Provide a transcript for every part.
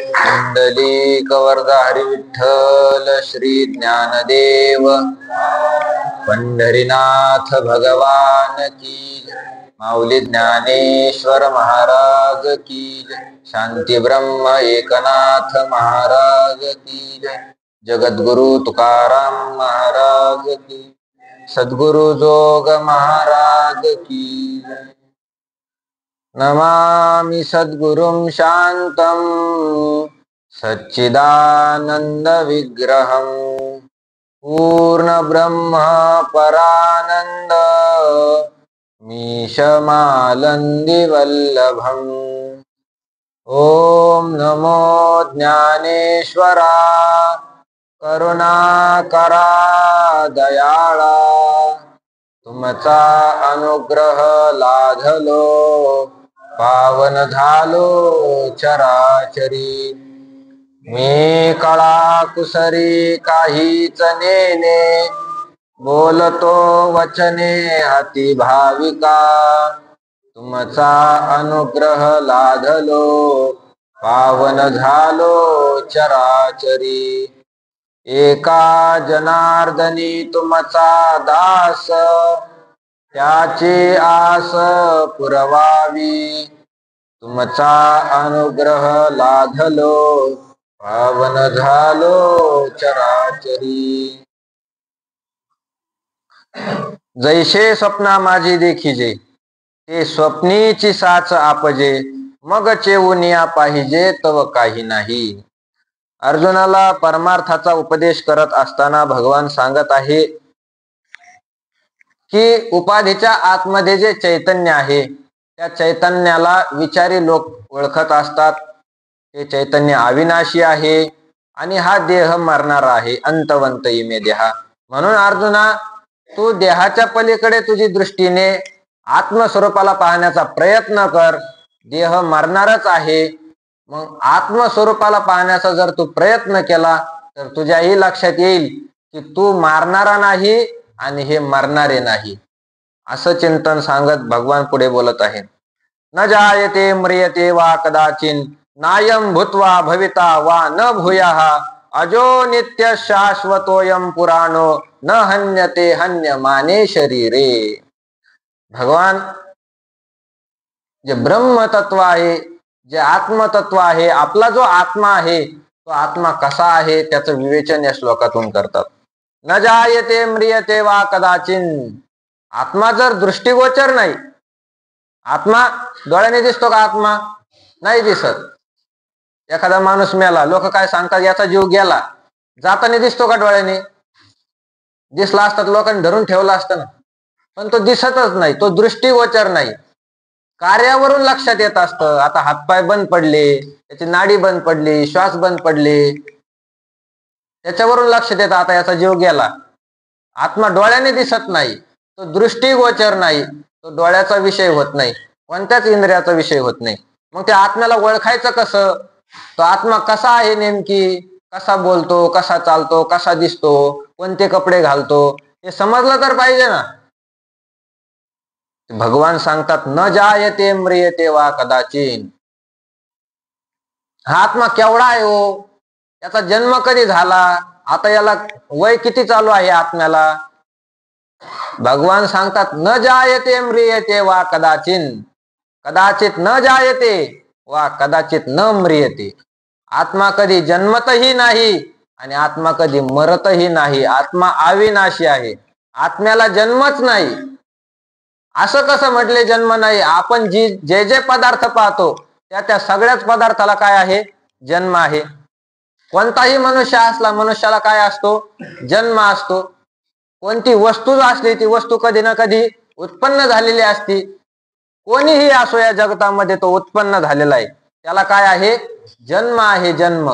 कुंडलिक वरदाहरी विठ्ठल श्री ज्ञानदेव पंढरीनाथ भगवान की जय. माऊली ज्ञानेश्वर महाराज की जय. शांती ब्रह्म एकनाथ महाराज की जय. जगद्गुरु तुकाराम महाराज की, सद्गुरु जोग महाराज की जय. नमामि सद्गुरुं शांतं सच्चिदानंद विग्रहं पूर्ण ब्रह्म परानंद मीशमालंदी वल्लभम्. ओम नमो ज्ञानेश्वरा करुणाकरा दयाळा, तुमचा अनुग्रह लाधलो पावन झालो चराचरी. मी कळा कुसरी काहीच नेने, बोलतो वचने अति भाविका. तुमचा अनुग्रह लाधलो पावन झालो चराचरी. एका जनार्दनी तुमचा दास, त्याची आस पुरवावी. तुमचा अनुग्रह लाधलो पावन झालो चराचरी. जैसे स्वप्ना माझी देखिजे, ते स्वप्नीची साच आपजे. मग चेवुनिया पाहिजे तव काही नाही. अर्जुनाला परमार्थाचा उपदेश करत असताना भगवान सांगत आहे की उपाधीच्या आतमध्ये जे चैतन्य आहे, त्या चैतन्याला विचारी लोक ओळखत असतात. ते चैतन्य अविनाशी आहे आणि हा देह मरणारा आहे. अंतवंत इमे देहा. म्हणून अर्जुना, तू देहाच्या पलीकडे तुझी दृष्टीने आत्मस्वरूपाला पाहण्याचा प्रयत्न कर. देह मरणारच आहे. मग आत्मस्वरूपाला पाहण्याचा जर तू प्रयत्न केला तर तुझ्याही लक्षात येईल की तू मारणारा नाही आणि हे मरणारे नाही. असं चिंतन सांगत भगवान पुढे बोलत आहे. न जायते म्रियते वा कदाचिन, नायम भूत्वा भविता वा न भूयाः, अजो नित्य शाश्वतोयम पुराणो, न हन्यते हन्यमाने शरीरे. भगवान जे ब्रह्मतत्व आहे, जे आत्मतत्व आहे, आपला जो आत्मा आहे, तो आत्मा कसा आहे त्याचं विवेचन या श्लोकातून करतात. न जायते म्रियते वा कदाचिन. आत्मा जर दृष्टिगोचर नाही, आत्मा डोळ्याने दिसतो का? आत्मा नाही दिसत. एखादा माणूस मेला, लोक काय सांगतात? याचा जीव गेला. जाताना दिसतो का डोळ्याने? दिसला असतात लोकांनी धरून ठेवला असतं ना, पण तो दिसतच नाही. तो दृष्टिगोचर नाही. कार्यावरून लक्षात येत असतं. आता हातपाय बंद पडले, त्याची नाडी बंद पडली, श्वास बंद पडले, त्याच्यावरून लक्षात येतं आता याचा जीव गेला. आत्मा डोळ्याने दिसत नाही, तो दृष्टिगोचर नाही, तो डोळ्याचा विषय होत नाही, कोणत्याच इंद्रियाचा विषय होत नाही. मग त्या आत्म्याला ओळखायचं कसं? तो आत्मा कसा आहे नेमकी? कसा बोलतो, कसा चालतो, कसा दिसतो, कोणते कपडे घालतो, हे समजलं तर पाहिजे ना. भगवान सांगतात न जायते म्रियते वा कदाचिन. हा आत्मा केवढा आहे हो? याचा जन्म कधी झाला? आता याला वय किती चालू आहे आत्म्याला? भगवान सांगतात न जायते म्रियते वा कदाचिन. कदाचित न जायते वा कदाचित न म्रियते. आत्मा कधी जन्मतही नाही आणि आत्मा कधी मरतही नाही. आत्मा अविनाशी आहे. आत्म्याला जन्मच नाही. असं कसं म्हटले जन्म नाही? आपण जे जे पदार्थ पाहतो त्या सगळ्याच पदार्थाला काय आहे? जन्म आहे. कोणताही मनुष्य असला, मनुष्याला काय असतो? जन्म असतो. कोणती वस्तू असली, ती वस्तू कधी ना कधी उत्पन्न झालेली असती. कोणीही असो या जगतामध्ये तो उत्पन्न झालेला आहे, त्याला काय आहे? जन्म आहे. जन्म.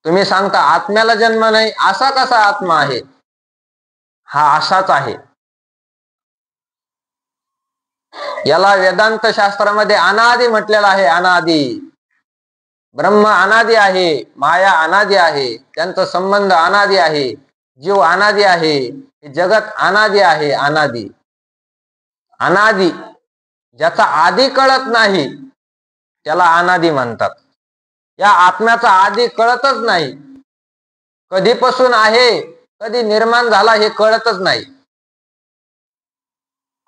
तुम्ही सांगता आत्म्याला जन्म नाही, असा कसा आत्मा आहे? हा असाच आहे. याला वेदांत शास्त्रामध्ये अनादि म्हटलेलं आहे. अनादि. ब्रह्म अनादि आहे, माया अनादि आहे, त्यांचा संबंध अनादि आहे, जीव अनादि आहे, जगत अनादि आहे. अनादि. अनादि ज्याचा आदि कळत नाही त्याला अनादि म्हणतात. या आत्म्याचा आधी कळतच नाही, कधीपासून आहे, कधी निर्माण झाला हे कळतच नाही.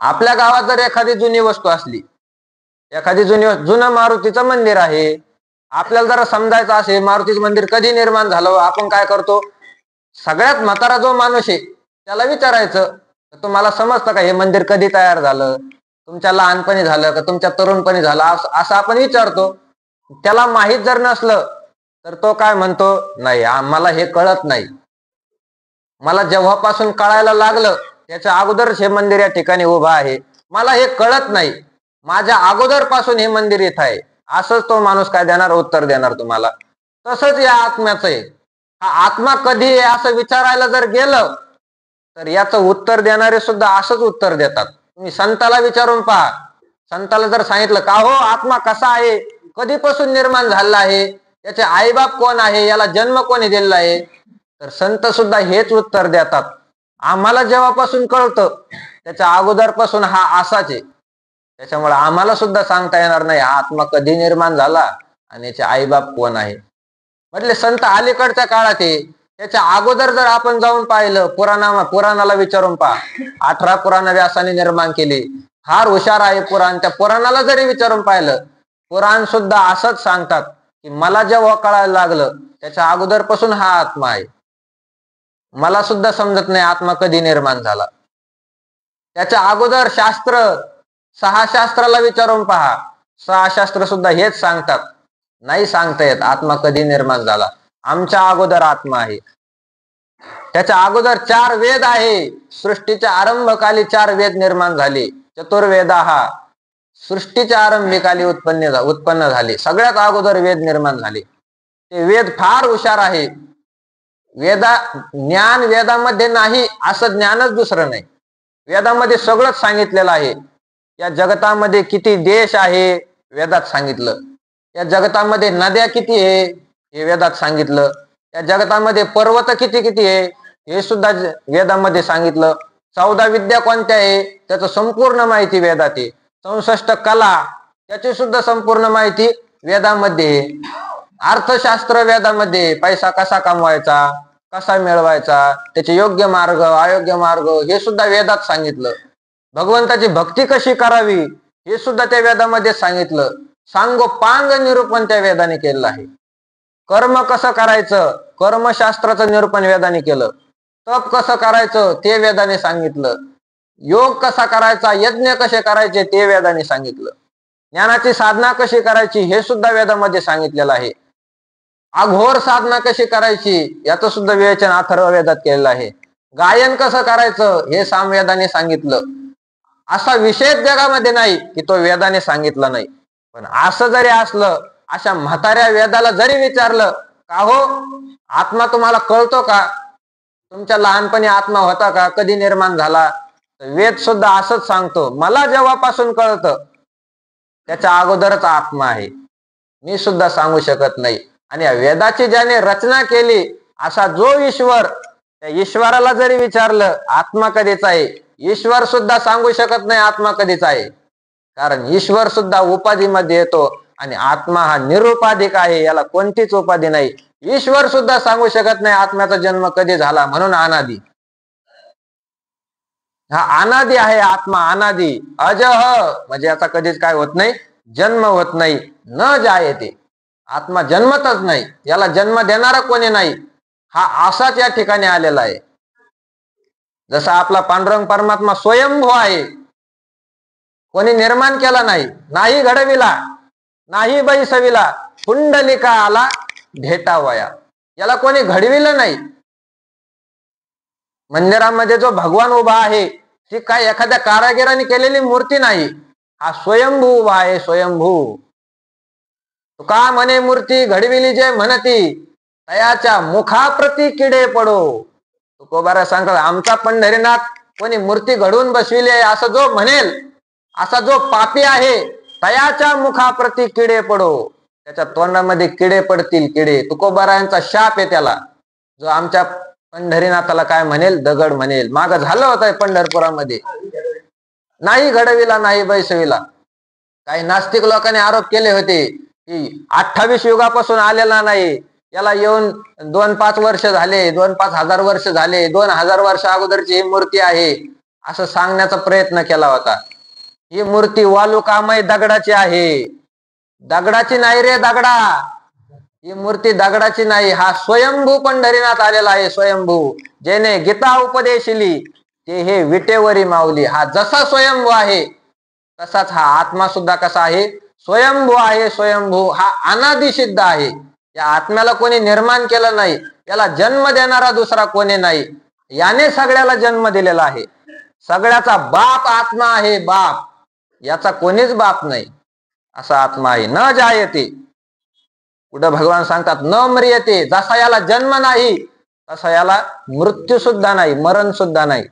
आपल्या गावात जर एखादी जुनी वस्तू असली, एखादी जुनं मारुतीचं मंदिर आहे, आपल्याला जरा समजायचं असेल मारुतीचं मंदिर कधी निर्माण झालं, आपण काय करतो, सगळ्यात म्हातारा जो माणूस आहे त्याला विचारायचं, तुम्हाला समजतं का हे मंदिर कधी तयार झालं, तुमच्या लहानपणी झालं का तुमच्या तरुणपणी झालं, असं आपण विचारतो. त्याला माहीत जर नसलं तर तो काय म्हणतो, नाही आम्हाला हे कळत नाही, मला जेव्हापासून कळायला लागलं त्याच्या अगोदरच हे मंदिर या ठिकाणी उभं आहे, मला हे कळत नाही, माझ्या अगोदर पासून हे मंदिर येत आहे, असंच तो माणूस काय देणार, उत्तर देणार तुम्हाला. तसंच या आत्म्याचं आहे. हा आत्मा कधी आहे असं विचारायला जर गेलं तर याचं उत्तर देणारे सुद्धा असंच उत्तर देतात. तुम्ही संताला विचारून पहा, संताला जर सांगितलं का हो आत्मा कसा आहे, कधीपासून निर्माण झालेला आहे, त्याचे आईबाप कोण आहे, याला जन्म कोणी दिलेला आहे, तर संत सुद्धा हेच उत्तर देतात, आम्हाला जेव्हापासून कळतं त्याच्या अगोदरपासून हा असाच आहे, त्याच्यामुळे आम्हाला सुद्धा सांगता येणार नाही हा आत्मा कधी निर्माण झाला आणि याचे आईबाप कोण आहे. म्हटले संत अलीकडच्या काळात आहे, त्याच्या अगोदर जर आपण जाऊन पाहिलं, पुराणाला विचारून पहा, 18 पुराण व्यासाने निर्माण केली, फार हुशार आहे पुराण, त्या पुराणाला जरी विचारून पाहिलं, पुराण सुद्धा असंच सांगतात की मला जेव्हा कळायला लागलं त्याच्या अगोदरपासून हा आत्मा आहे, मला सुद्धा समजत नाही आत्मा कधी निर्माण झाला. त्याच्या अगोदर शास्त्र, 6 शास्त्राला विचारून पहा, 6 शास्त्र सुद्धा हेच सांगतात, नाही सांगता येत आत्मा कधी निर्माण झाला, आमच्या अगोदर आत्मा आहे. त्याच्या अगोदर 4 वेद आहे, सृष्टीच्या आरंभकाली 4 वेद निर्माण झाले, चतुर्वेदा हा सृष्टीच्या आरंभिकाली उत्पन्न झाले, सगळ्यात अगोदर वेद निर्माण झाले. ते वेद फार हुशार आहे, ज्ञान वेदामध्ये नाही असं ज्ञानच दुसरं नाही, वेदामध्ये सगळंच सांगितलेलं आहे. या जगतामध्ये किती देश आहे वेदात सांगितलं, या जगतामध्ये नद्या किती आहे हे वेदात सांगितलं, या जगतामध्ये पर्वत किती किती आहे हे सुद्धा वेदामध्ये सांगितलं, 14 विद्या कोणत्या आहे त्याचं संपूर्ण माहिती वेदात आहे, 64 कला त्याची सुद्धा संपूर्ण माहिती वेदामध्ये आहे, अर्थशास्त्र वेदामध्ये, पैसा कसा कमवायचा, कसा मिळवायचा, त्याचे योग्य मार्ग अयोग्य मार्ग हे सुद्धा वेदात सांगितलं, भगवंताची भक्ती कशी करावी हे सुद्धा त्या वेदामध्ये सांगितलं, सांगोपांग निरूपण त्या वेदाने केलेलं आहे. कर्म कसं करायचं, कर्मशास्त्राचं निरूपण वेदाने केलं, तप कसं करायचं ते वेदाने सांगितलं, योग कसा करायचा, यज्ञ कसे करायचे ते वेदाने सांगितलं, ज्ञानाची साधना कशी करायची हे सुद्धा वेदामध्ये सांगितलेलं आहे, अघोर साधना कशी करायची याचं सुद्धा विवेचन अथर्व वेदात केलेलं आहे, गायन कसं करायचं हे सामवेदाने सांगितलं. असा विषय जगामध्ये नाही की तो वेदाने सांगितला नाही. पण असं जरी असलं, अशा म्हाताऱ्या वेदाला जरी विचारलं का हो आत्मा तुम्हाला कळतो का, तुमच्या लहानपणी आत्मा होता का, कधी निर्माण झाला, तर वेद सुद्धा असंच सांगतो, मला जेव्हापासून कळतं त्याच्या अगोदरच आत्मा आहे, मी सुद्धा सांगू शकत नाही. आणि या वेदाची ज्याने रचना केली असा जो ईश्वर, त्या ईश्वराला जरी विचारलं आत्मा कधीचा आहे, ईश्वर सुद्धा सांगू शकत नाही आत्मा कधीचा आहे, कारण ईश्वर सुद्धा उपाधीमध्ये येतो आणि आत्मा हा निरुपाधिक आहे, याला कोणतीच उपाधी नाही. ईश्वर सुद्धा सांगू शकत नाही आत्म्याचा जन्म कधी झाला, म्हणून अनादी, हा अनादी आहे आत्मा, अनादी, अजह म्हणजे याचा कधीच काय होत नाही, जन्म होत नाही, न जायते, आत्मा जन्मतच नाही, याला जन्म देणारा कोणी नाही, हा असाच या ठिकाणी आलेला आहे. जसा आपला पांडुरंग परमात्मा स्वयंभू आहे, कोणी निर्माण केला नाही, नाही घडविला, नाही बैसविला, पुंडलिका आला भेटावया, याला कोणी घडविलं नाही. मंदिरामध्ये जो भगवान उभा आहे ती काय एखाद्या कारागिराने केलेली मूर्ती नाही, हा स्वयंभू उभा आहे, स्वयंभू. तुका म्हणे मूर्ती घडविली जे म्हणती, तयाच्या मुखाप्रती किडे पडो. तुकोबारा सांगतात आमचा पंढरीनाथ कोणी मूर्ती घडवून बसविली आहे असं जो म्हणेल, असा जो पापी आहे, तयाच्या मुखाप्रती किडे पडो, त्याच्या तोंडामध्ये किडे पडतील, किडे. तुकोबारायांचा शाप आहे त्याला, जो आमच्या पंढरीनाथाला काय म्हणेल, दगड म्हणेल. माग झालं होतं पंढरपुरामध्ये, नाही घडविला नाही बैसविला. काही नास्तिक लोकांनी आरोप केले होते ही 28 युगापासून आलेला नाही. याला येऊन 2-5 वर्ष झाले, 2-5 हजार वर्ष झाले, 2000 वर्ष अगोदरची ही मूर्ती आहे असं सांगण्याचा प्रयत्न केला होता. ही मूर्ती वालुकामय दगडाची आहे. दगडाची नाही रे दगडा. ही मूर्ती दगडाची नाही. हा स्वयंभू पंढरीनाथ आलेला आहे. स्वयंभू जेने गीता उपदेशिली ते हे विटेवरी माऊली. हा जसा स्वयंभू आहे तसाच हा आत्मा सुद्धा कसा आहे? स्वयंभू आहे. स्वयंभू हा अनादि सिद्ध आहे. या आत्म्याला कोणी निर्माण केलं नाही. याला जन्म देणारा दुसरा कोणी नाही. याने सगळ्याला जन्म दिलेला आहे. सगळ्याचा बाप आत्मा आहे. बाप याचा कोणीच बाप नाही असा आत्मा आहे. न जायते, पुढे भगवान सांगतात न म्रियते. जसा याला जन्म नाही तसा याला मृत्यू सुद्धा नाही, मरण सुद्धा नाही.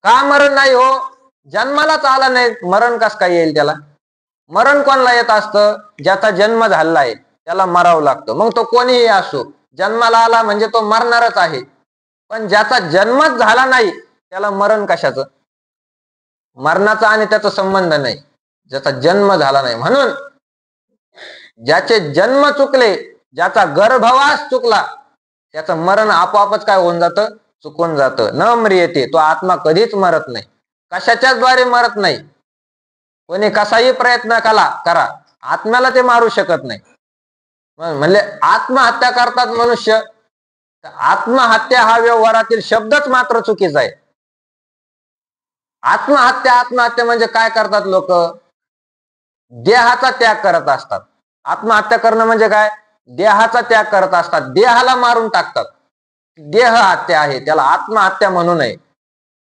का मरण नाही हो? जन्मालाच आला नाही, मरण कस काय येईल त्याला? मरण कोणाला येत असतं? ज्याचा जन्म झाला आहे त्याला मरावं लागतं. मग तो कोणीही असो, जन्माला आला म्हणजे तो मरणारच आहे. पण ज्याचा जन्मच झाला नाही त्याला मरण कशाचं? मरणाचा आणि त्याचा संबंध नाही, ज्याचा जन्म झाला नाही. म्हणून ज्याचे जन्म चुकले, ज्याचा गर्भवास चुकला, त्याचं मरण आपोआपच काय होऊन जातं? चुकून जातं. न म्रियते. तो आत्मा कधीच मरत नाही, कशाच्याच द्वारे मरत नाही. कोणी कसाही प्रयत्न करा आत्म्याला ते मारू शकत नाही. म्हणजे आत्महत्या करतात मनुष्य. आत्महत्या हा व्यवहारातील शब्दच मात्र चुकीचा आहे. आत्महत्या म्हणजे काय करतात लोक? देहाचा त्याग करत असतात. आत्महत्या करणं म्हणजे काय? देहाचा त्याग करत असतात, देहाला मारून टाकतात. देह हत्या आहे, त्याला आत्महत्या म्हणू नये.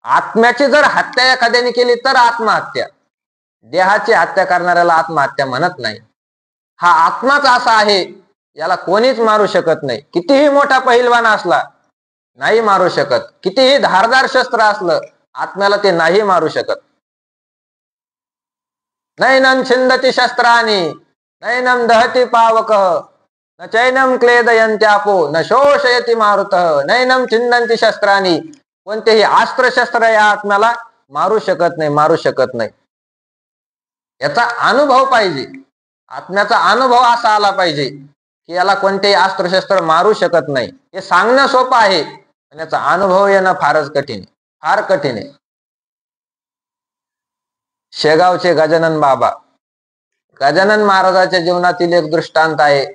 आत्म्याची जर हत्या एखाद्याने केली तर आत्महत्या. देहाची हत्या करणाऱ्याला आत्महत्या म्हणत नाही. हा आत्माच असा आहे, याला कोणीच मारू शकत नाही. कितीही मोठा पहिलवान असला नाही मारू शकत. कितीही धारदार शस्त्र असलं आत्म्याला ते नाही मारू शकत. नैनं छिंदती शस्त्राणी नैनं दहती पावकः न चैनं क्लेदयन्त्यापो न शोषयति मारुतः नैनं छिंदन्ति शस्त्राणी. कोणतेही अस्त्र शस्त्र या आत्म्याला मारू शकत नाही. याचा अनुभव पाहिजे. आत्म्याचा अनुभव असा आला पाहिजे की याला कोणतेही अस्त्रशस्त्र मारू शकत नाही. हे सांगणं सोपं आहे पण याचा अनुभव येणं फारच कठीण, फार कठीण आहे. शेगावचे गजानन बाबा, गजानन महाराजांच्या जीवनातील एक दृष्टांत आहे.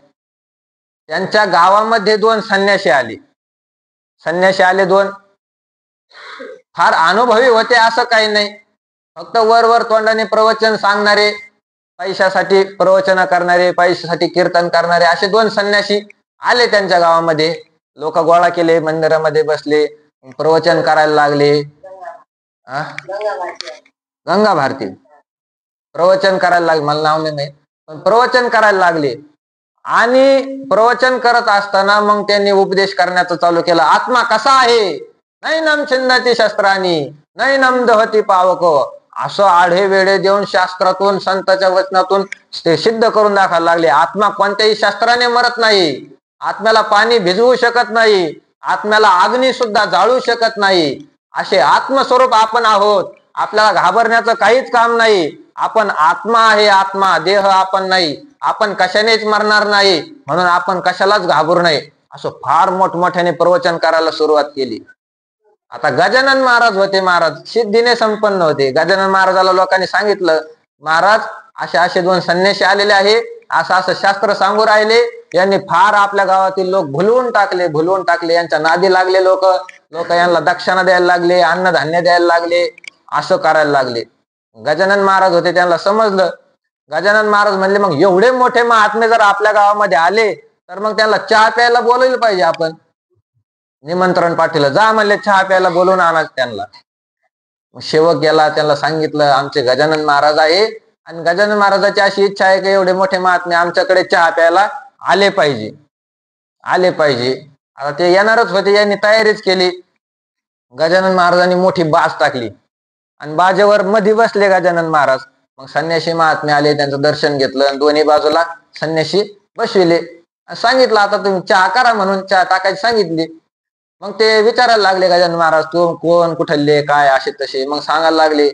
त्यांच्या गावामध्ये 2 संन्यासी आले 2. फार अनुभवी होते असं काही नाही. फक्त वर तोंडाने प्रवचन सांगणारे, पैशासाठी प्रवचन करणारे, पैशासाठी कीर्तन करणारे असे 2 संन्यासी आले त्यांच्या गावामध्ये. लोक गोळा केले, मंदिरामध्ये बसले, प्रवचन करायला लागले. गंगा भारती प्रवचन करायला लागले, मला नाव नाही, पण प्रवचन करायला लागले. आणि प्रवचन करत असताना मग त्यांनी उपदेश करण्याचं चालू केलं. आत्मा कसा आहे? नैनं छिंदती शस्त्राणी नैनं दहती पावको. असं आढे वेढे देऊन शास्त्रातून, संतांच्या वचनातून ते सिद्ध करून दाखवायला लागले. आत्मा कोणत्याही शस्त्राने मरत नाही. आत्म्याला पाणी भिजवू शकत नाही, आत्म्याला अग्नी सुद्धा जाळू शकत नाही. असे आत्मस्वरूप आपण आहोत. आपल्याला घाबरण्याचं काहीच काम नाही. आपण आत्मा आहे, आत्मा. देह आपण नाही. आपण कशानेच मरणार नाही, म्हणून आपण कशालाच घाबरू नये. असं फार मोठमोठ्याने प्रवचन करायला सुरुवात केली. आता गजानन महाराज होते, महाराज सिद्धीने संपन्न होते. गजानन महाराजाला लोकांनी सांगितलं, महाराज असे 2 संन्यासी आलेले आहे, असं शास्त्र सांगू राहिले. यांनी फार आपल्या गावातील लोक भुलवून टाकले. यांच्या नादी लागले लोक यांना दक्षिणा द्यायला लागले, अन्नधान्य द्यायला लागले, असं करायला लागले. गजानन महाराज होते, त्यांना समजलं. गजानन महाराज म्हणले, मग एवढे मोठे महात्मे जर आपल्या गावामध्ये आले तर मग त्यांना चहा प्यायला बोलवलं पाहिजे. आपण निमंत्रण पाठवलं, जा म्हणले चहा प्यायला बोलवून आणा त्यांना. सेवक गेला, त्यांना सांगितलं आमचे गजानन महाराज आहे आणि गजानन महाराजाची अशी इच्छा आहे की एवढे मोठे महात्मे आमच्याकडे चहा प्यायला आले पाहिजे. आता ते येणारच होते, यांनी तयारीच केली. गजानन महाराजांनी मोठी बाज टाकली आणि बाजेवर मध्ये बसले गजानन महाराज. मग संन्यासी महात्मे आले, त्यांचं दर्शन घेतलं, दोन्ही बाजूला संन्यासी बसविले. सांगितलं आता तुम्ही चहा करा म्हणून चहा टाकायची सांगितली. मग ते विचारायला लागले गजानन महाराज, तू कोण, कुठले, काय, असे तसे. मग सांगायला लागले,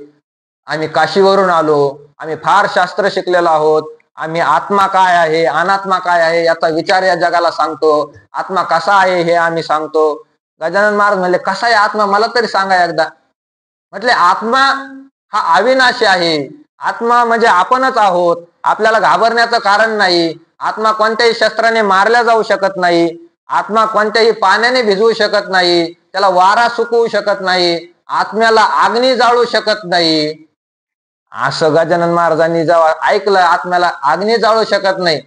आम्ही काशीवरून आलो, आम्ही फार शास्त्र शिकलेलो आहोत, आम्ही आत्मा काय आहे, अनात्मा काय आहे याचा विचार या जगाला सांगतो, आत्मा कसा आहे हे आम्ही सांगतो. गजानन महाराज म्हणले, कसा आहे आत्मा मला तरी सांगा एकदा. म्हटले, आत्मा हा अविनाशी आहे. आत्मा म्हणजे आपणच आहोत. आपल्याला घाबरण्याचं कारण नाही. आत्मा कोणत्याही शस्त्राने मारल्या जाऊ शकत नाही. आत्मा कोणत्याही पाण्याने भिजवू शकत नाही. त्याला वारा सुकवू शकत नाही. आत्म्याला अग्नी जाळू शकत नाही. असं गजानन महाराजांनी जेव्हा ऐकलं आत्म्याला अग्नी जाळू शकत नाही,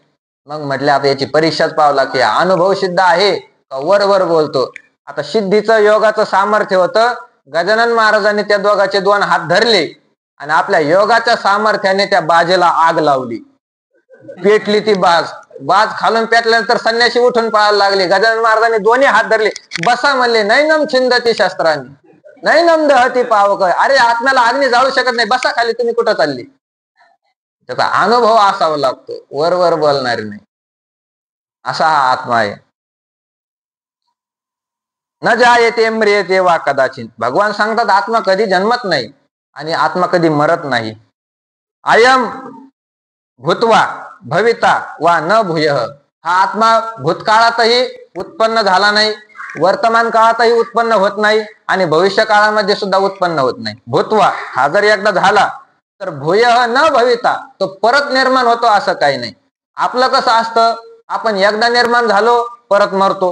मग म्हटले आता याची परीक्षाच पावला की अनुभव सिद्ध आहे का वर बोलतो. आता सिद्धीचं योगाचं सामर्थ्य होतं. गजानन महाराजांनी त्या दोघांचे 2 हात धरले आणि आपल्या योगाच्या सामर्थ्याने त्या बाजेला आग लावली. पेटली ती बाज खालून पेटल्यानंतर संन्यासी उठून पळायला लागले. गजानन महाराजांनी 2 हात धरले. बसा म्हणले, नैनम छिंदती शस्त्रांनी नैनम दहती पावक. अरे आत्म्याला अग्नी जाळू शकत नाही, बसा खाली, तुम्ही कुठं चालली. त्याचा अनुभव असावा लागतो, वर बोलणारी नाही. असा हा आत्मा आहे. न जायते म्रियते वा कदाचित. भगवान सांगतात आत्मा कधी जन्मत नाही आणि आत्मा कधी मरत नाही. अयम भूतवा भविता वा न भूय. हा आत्मा भूतकाळातही उत्पन्न झाला नाही, वर्तमान काळातही उत्पन्न होत नाही आणि भविष्य काळामध्ये सुद्धा उत्पन्न होत नाही. भूतवा हा जर एकदा झाला तर भूय न भविता, तो परत निर्माण होतो असं काही नाही. आपलं कसं असतं, आपण एकदा निर्माण झालो परत मरतो,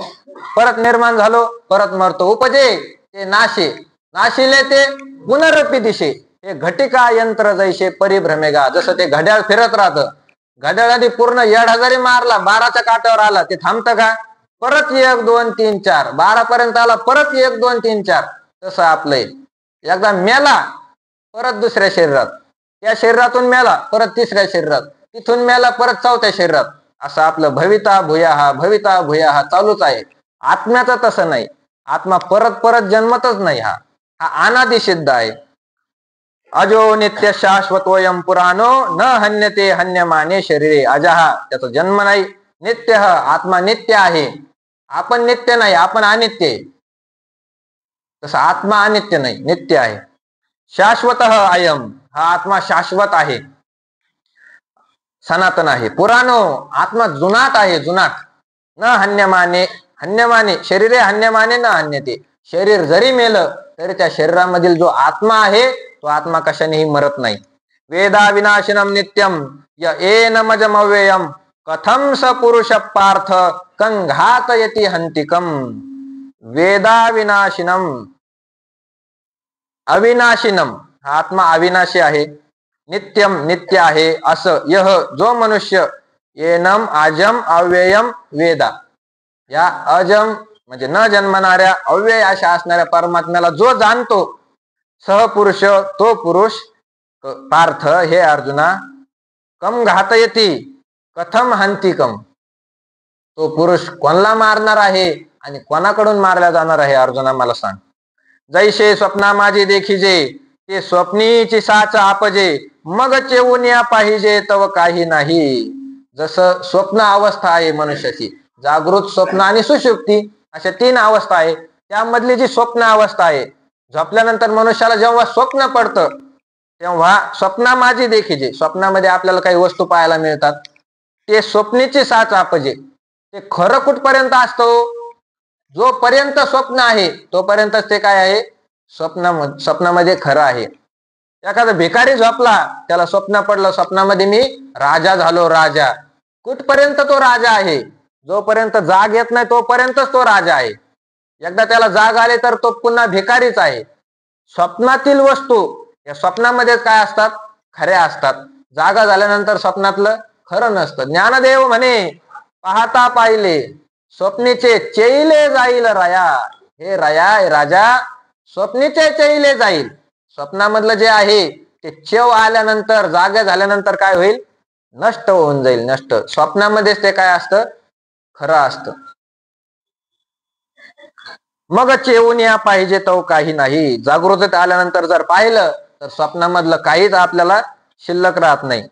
परत निर्माण झालो परत मरतो. उपजे ते नाशे, नाशिले ते पुनरपी दिशे. हे घटिका यंत्र जैसे परिभ्रमेगा. जसं ते घड्याळ फिरत राहतं, घड्याळाने पूर्ण 1,000 जरी मारला, 12च्या काट्यावर आला, ते थांबतं का? परत 1 2 3 4, 12 पर्यंत आला, परत 1 2 3 4. तसं आपलंय. एकदा मेला परत दुसऱ्या शरीरात, त्या शरीरातून मेला परत तिसऱ्या शरीरात, तिथून मेला परत 4थ्या शरीरात. असं आपलं भविता भूया हा चालूच आहे. आत्म्याचं तसं नाही. आत्मा परत जन्मतच नाही. हा अनादि सिद्ध आहे. अजो नित्य शाश्वतोयम पुराणो न हन्यते हन्यमाने शरीरे अजहा. त्याचा जन्म नाही. नित्य आत्मा नित्य आहे. आपण नित्य नाही, आपण अनित्य आहे. तसं आत्मा अनित्य नाही, नित्य आहे. शाश्वत अयम, हा आत्मा शाश्वत आहे, सनातन आहे. पुराणो, आत्मा जुनाट आहे, जुनाट. न हन्यमाने, हन्यमाने शरीरे हन्यमाने न हन्यते. शरीर जरी मेलं तरी त्या शरीरामधील जो आत्मा आहे तो आत्मा कशानेही मरत नाही. वेदा विनाशिनम नित्यम य एनमजमव्ययम कथम स पुरुष पार्थ कंघातयति हंतिकम. वेदा विनाशिनम, अविनाशिनम, हा आत्मा अविनाशी आहे. नित्यम, नित्य आहे. असं यह, जो मनुष्य, एनम अजम अव्ययम वेदा, या अजम म्हणजे न जन्मणाऱ्या अव्यय अशा असणाऱ्या परमात्म्याला जो जाणतो, सहपुरुष, तो पुरुष, पार्थ हे अर्जुना, कम घातयति, कथम हंतिकम, तो पुरुष कोणाला मारणार आहे आणि कोणाकडून मारला जाणार आहे अर्जुना मला सांग. जैसे स्वप्ना माझी देखिजे ते स्वप्नीची साच आपजे, मग चेवून पाहिजे तव काही नाही. जसं स्वप्न अवस्था आहे मनुष्याची, जागृत, स्वप्न आणि सुषुप्ती अशा 3 अवस्था आहे. त्यामधली जी स्वप्न अवस्था आहे, झोपल्यानंतर मनुष्याला जेव्हा स्वप्न पडतं तेव्हा स्वप्ना माझी देखिजे, स्वप्नामध्ये आपल्याला काही वस्तू पाहायला मिळतात. ते स्वप्नीची साच आपजे. ते खरं कुठपर्यंत असतो? जोपर्यंत स्वप्न आहे तोपर्यंतच ते काय आहे? स्वप्नामध्ये खरं आहे. एखादा भिकारी झोपला, त्याला स्वप्न पडलं, स्वप्नामध्ये मी राजा झालो, राजा. कुठपर्यंत तो राजा आहे? जोपर्यंत जाग येत नाही तोपर्यंतच तो राजा आहे. एकदा त्याला जाग आले तर तो पुन्हा भिकारीच आहे. स्वप्नातील वस्तू या स्वप्नामध्येच काय असतात? खऱ्या असतात. जागा झाल्यानंतर स्वप्नातलं खरं नसतं. ज्ञानदेव म्हणे, पाहता पाहिले स्वप्नीचे चैले जाईल राया. हे राजा, स्वप्नीचे चैले जाईल. स्वप्नामधलं जे आहे ते चेव आल्यानंतर, जागा झाल्यानंतर काय होईल? नष्ट होऊन जाईल, नष्ट. स्वप्नामध्येच ते काय असतं? खरं असतं. मग चेवून या पाहिजे तो काही नाही. जागृतीत आल्यानंतर जर पाहिलं तर स्वप्नामधलं काहीच आपल्याला शिल्लक राहत नाही.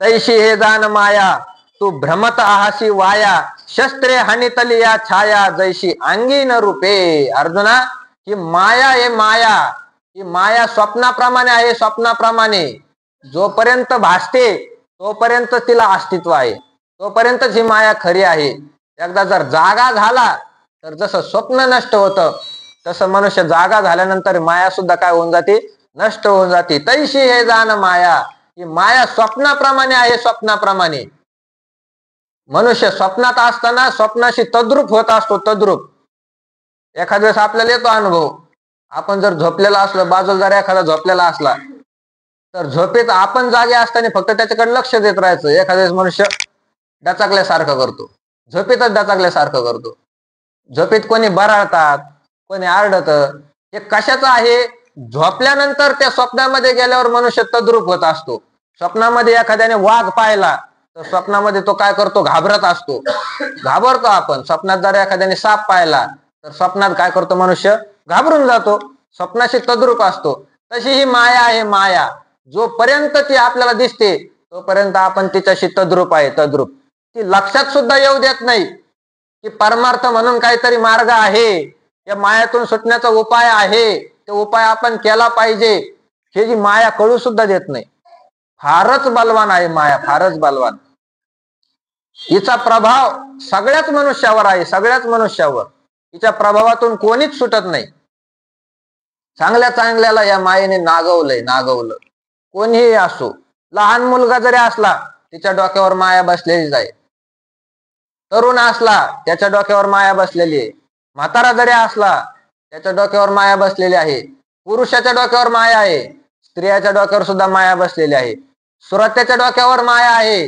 तैशी हे जाण माया तू भ्रमत आहासी वाया, शस्त्रे हानितली या छाया जैशी अंगी न रूपे. अर्जुना, ही माया आहे, माया. ही माया स्वप्नाप्रमाणे आहे, स्वप्नाप्रमाणे. जोपर्यंत भासते तोपर्यंत तिला अस्तित्व आहे, तोपर्यंतच ही माया खरी आहे. एकदा जर जागा झाला तर जसं स्वप्न नष्ट होतं तसं मनुष्य जागा झाल्यानंतर माया सुद्धा काय होऊन जाते, नष्ट होऊन जाते. तैशी हे जाण माया, ही माया स्वप्नाप्रमाणे आहे, स्वप्नाप्रमाणे. मनुष्य स्वप्नात असताना स्वप्नाशी तद्रूप होत असतो, तद्रूप. एखाद्या वेळेस आपल्याला येतो अनुभव, आपण जर झोपलेला असलो, बाजूला जर एखादा झोपलेला असला तर झोपेत आपण जागे असताना फक्त त्याच्याकडे लक्ष देत राहायचं. एखाद्या वेळेस मनुष्य डचाकल्यासारखं करतो, झोपेतच डचाकल्यासारखं करतो. झोपेत कोणी बराळतात, कोणी आरडत, हे कशाचं आहे? झोपल्यानंतर त्या स्वप्नामध्ये गेल्यावर मनुष्य तद्रूप होत असतो. स्वप्नामध्ये एखाद्याने वाघ पाहिला तर स्वप्नामध्ये तो काय करतो? घाबरत असतो, घाबरतो आपण. स्वप्नात जर एखाद्याने साप पाहिला तर स्वप्नात काय करतो मनुष्य? घाबरून जातो, स्वप्नाशी तद्रूप असतो. तशी ही माया आहे, माया. जोपर्यंत ती आपल्याला दिसते तोपर्यंत आपण तिच्याशी तद्रूप आहे, तद्रूप. ती लक्षात सुद्धा येऊ देत नाही की परमार्थ म्हणून काहीतरी मार्ग आहे, या मायातून सुटण्याचा उपाय आहे, ते उपाय आपण केला पाहिजे, हे जी माया कळू सुद्धा देत नाही. फारच बलवान आहे माया, फारच बलवान. हिचा प्रभाव सगळ्याच मनुष्यावर आहे, सगळ्याच मनुष्यावर. हिच्या प्रभावातून कोणीच सुटत नाही. चांगल्या चांगल्याला या मायेने नागवलंय, नागवलं. कोणीही असो, लहान मुलगा जरी असला तिच्या डोक्यावर माया बसलेलीच आहे. तरुण असला त्याच्या डोक्यावर माया बसलेली आहे. म्हातारा जरी असला त्याच्या डोक्यावर माया बसलेली आहे. पुरुषाच्या डोक्यावर माया आहे, स्त्रियाच्या डोक्यावर सुद्धा माया बसलेली आहे. सुरत्याच्या डोक्यावर माया आहे,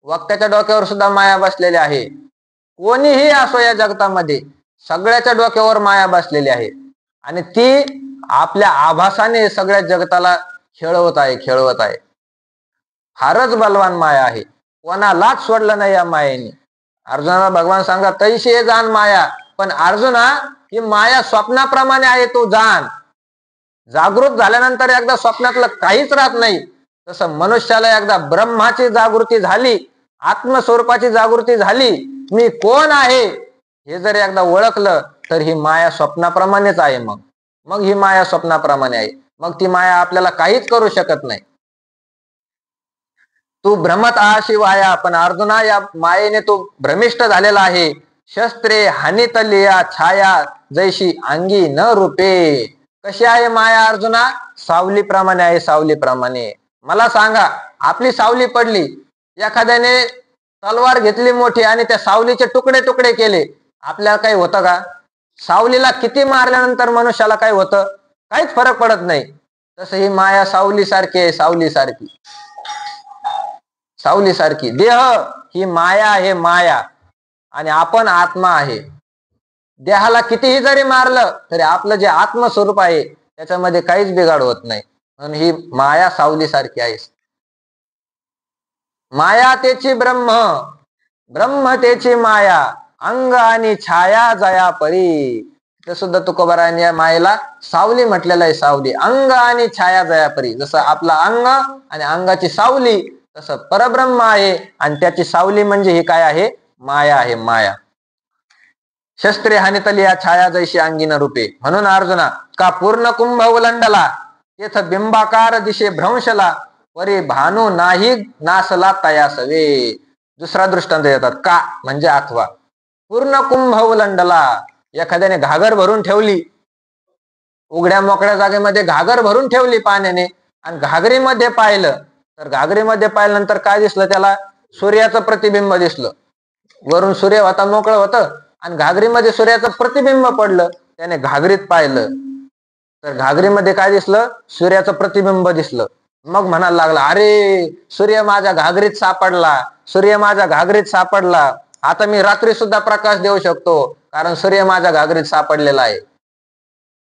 वक्त्याच्या डोक्यावर सुद्धा माया बसलेली आहे. कोणीही असो या जगतामध्ये सगळ्याच्या डोक्यावर माया बसलेली आहे आणि ती आपल्या आभासाने सगळ्या जगताला खेळवत आहे, खेळवत आहे. फारच बलवान माया आहे, कोणालाच सोडलं नाही या मायेने. अर्जुनाला भगवान सांगा तैशी हे जाण माया. पण अर्जुना, ही माया स्वप्नाप्रमाणे आहे, तू जाण. जागृत झाल्यानंतर एकदा स्वप्नातलं काहीच राहत नाही. तसं मनुष्याला एकदा ब्रह्माची जागृती झाली, आत्मस्वरूपाची जागृती झाली, मी कोण आहे हे जर एकदा ओळखलं तर ही माया स्वप्नाप्रमाणेच आहे. मग ही माया स्वप्नाप्रमाणे आहे, मग ती माया आपल्याला काहीच करू शकत नाही. तू भ्रमत शिवाया. पण अर्जुना, या मायेने तू भ्रमिष्ट झालेला आहे. शस्त्रे हानितलिया छाया जैशी अंगी न रूपे. कशी आहे माया अर्जुना? सावलीप्रमाणे आहे, सावलीप्रमाणे. मला सांगा, आपली सावली पडली, एखाद्याने तलवार घेतली मोठी आणि त्या सावलीचे तुकडे तुकडे केले, आपल्याला काही होतं का? सावलीला किती मारल्यानंतर मनुष्याला काय होतं? काहीच फरक पडत नाही. तसं ही माया सावली सारखी आहे, सावली सारखी, सावली सारखी. देह ही माया आहे, माया, आणि आपण आत्मा आहे. देहाला कितीही जरी मारलं तरी आपलं जे आत्मस्वरूप आहे त्याच्यामध्ये काहीच बिघाड होत नाही. म्हणून ही माया सावली सारखी आहे. माया तेची ब्रह्म, ब्रह्म तेची माया, अंग आणि छाया जया परी. ते सुद्धा तुकोबाराने या मायेला सावली म्हटलेलं आहे, सावली. अंग आणि छाया जया परी. जसं आपला अंग आणि अंगाची सावली, तसं परब्रह्म आहे आणि त्याची सावली म्हणजे ही काय आहे? माया आहे, माया. शस्त्रे हानितली या छाया जैशी अंगीन रूपे. म्हणून अर्जुना, का पूर्ण कुंभ उलंडला, तेथ बिंबाकार दिशे भ्रंशला, परी भानू नाही नासला तयासवे. दुसरा दृष्टांत देतात. का म्हणजे अथवा. पूर्ण कुंभ उलंडला, एखाद्याने घागर भरून ठेवली, उघड्या मोकळ्या जागेमध्ये घागर भरून ठेवली पाण्याने, आणि घागरीमध्ये पाहिलं तर घागरीमध्ये पाहिल्यानंतर काय दिसलं त्याला? सूर्याचं प्रतिबिंब दिसलं. वरून सूर्य होता, मोकळं होतं, आणि घागरीमध्ये सूर्याचं प्रतिबिंब पडलं. त्याने घागरीत पाहिलं तर घागरीमध्ये काय दिसलं? सूर्याचं प्रतिबिंब दिसलं. मग म्हणायला लागला, अरे सूर्य माझ्या घागरीत सापडला, सूर्य माझ्या घागरीत सापडला, आता मी रात्री सुद्धा प्रकाश देऊ शकतो, कारण सूर्य माझ्या घागरीत सापडलेला आहे.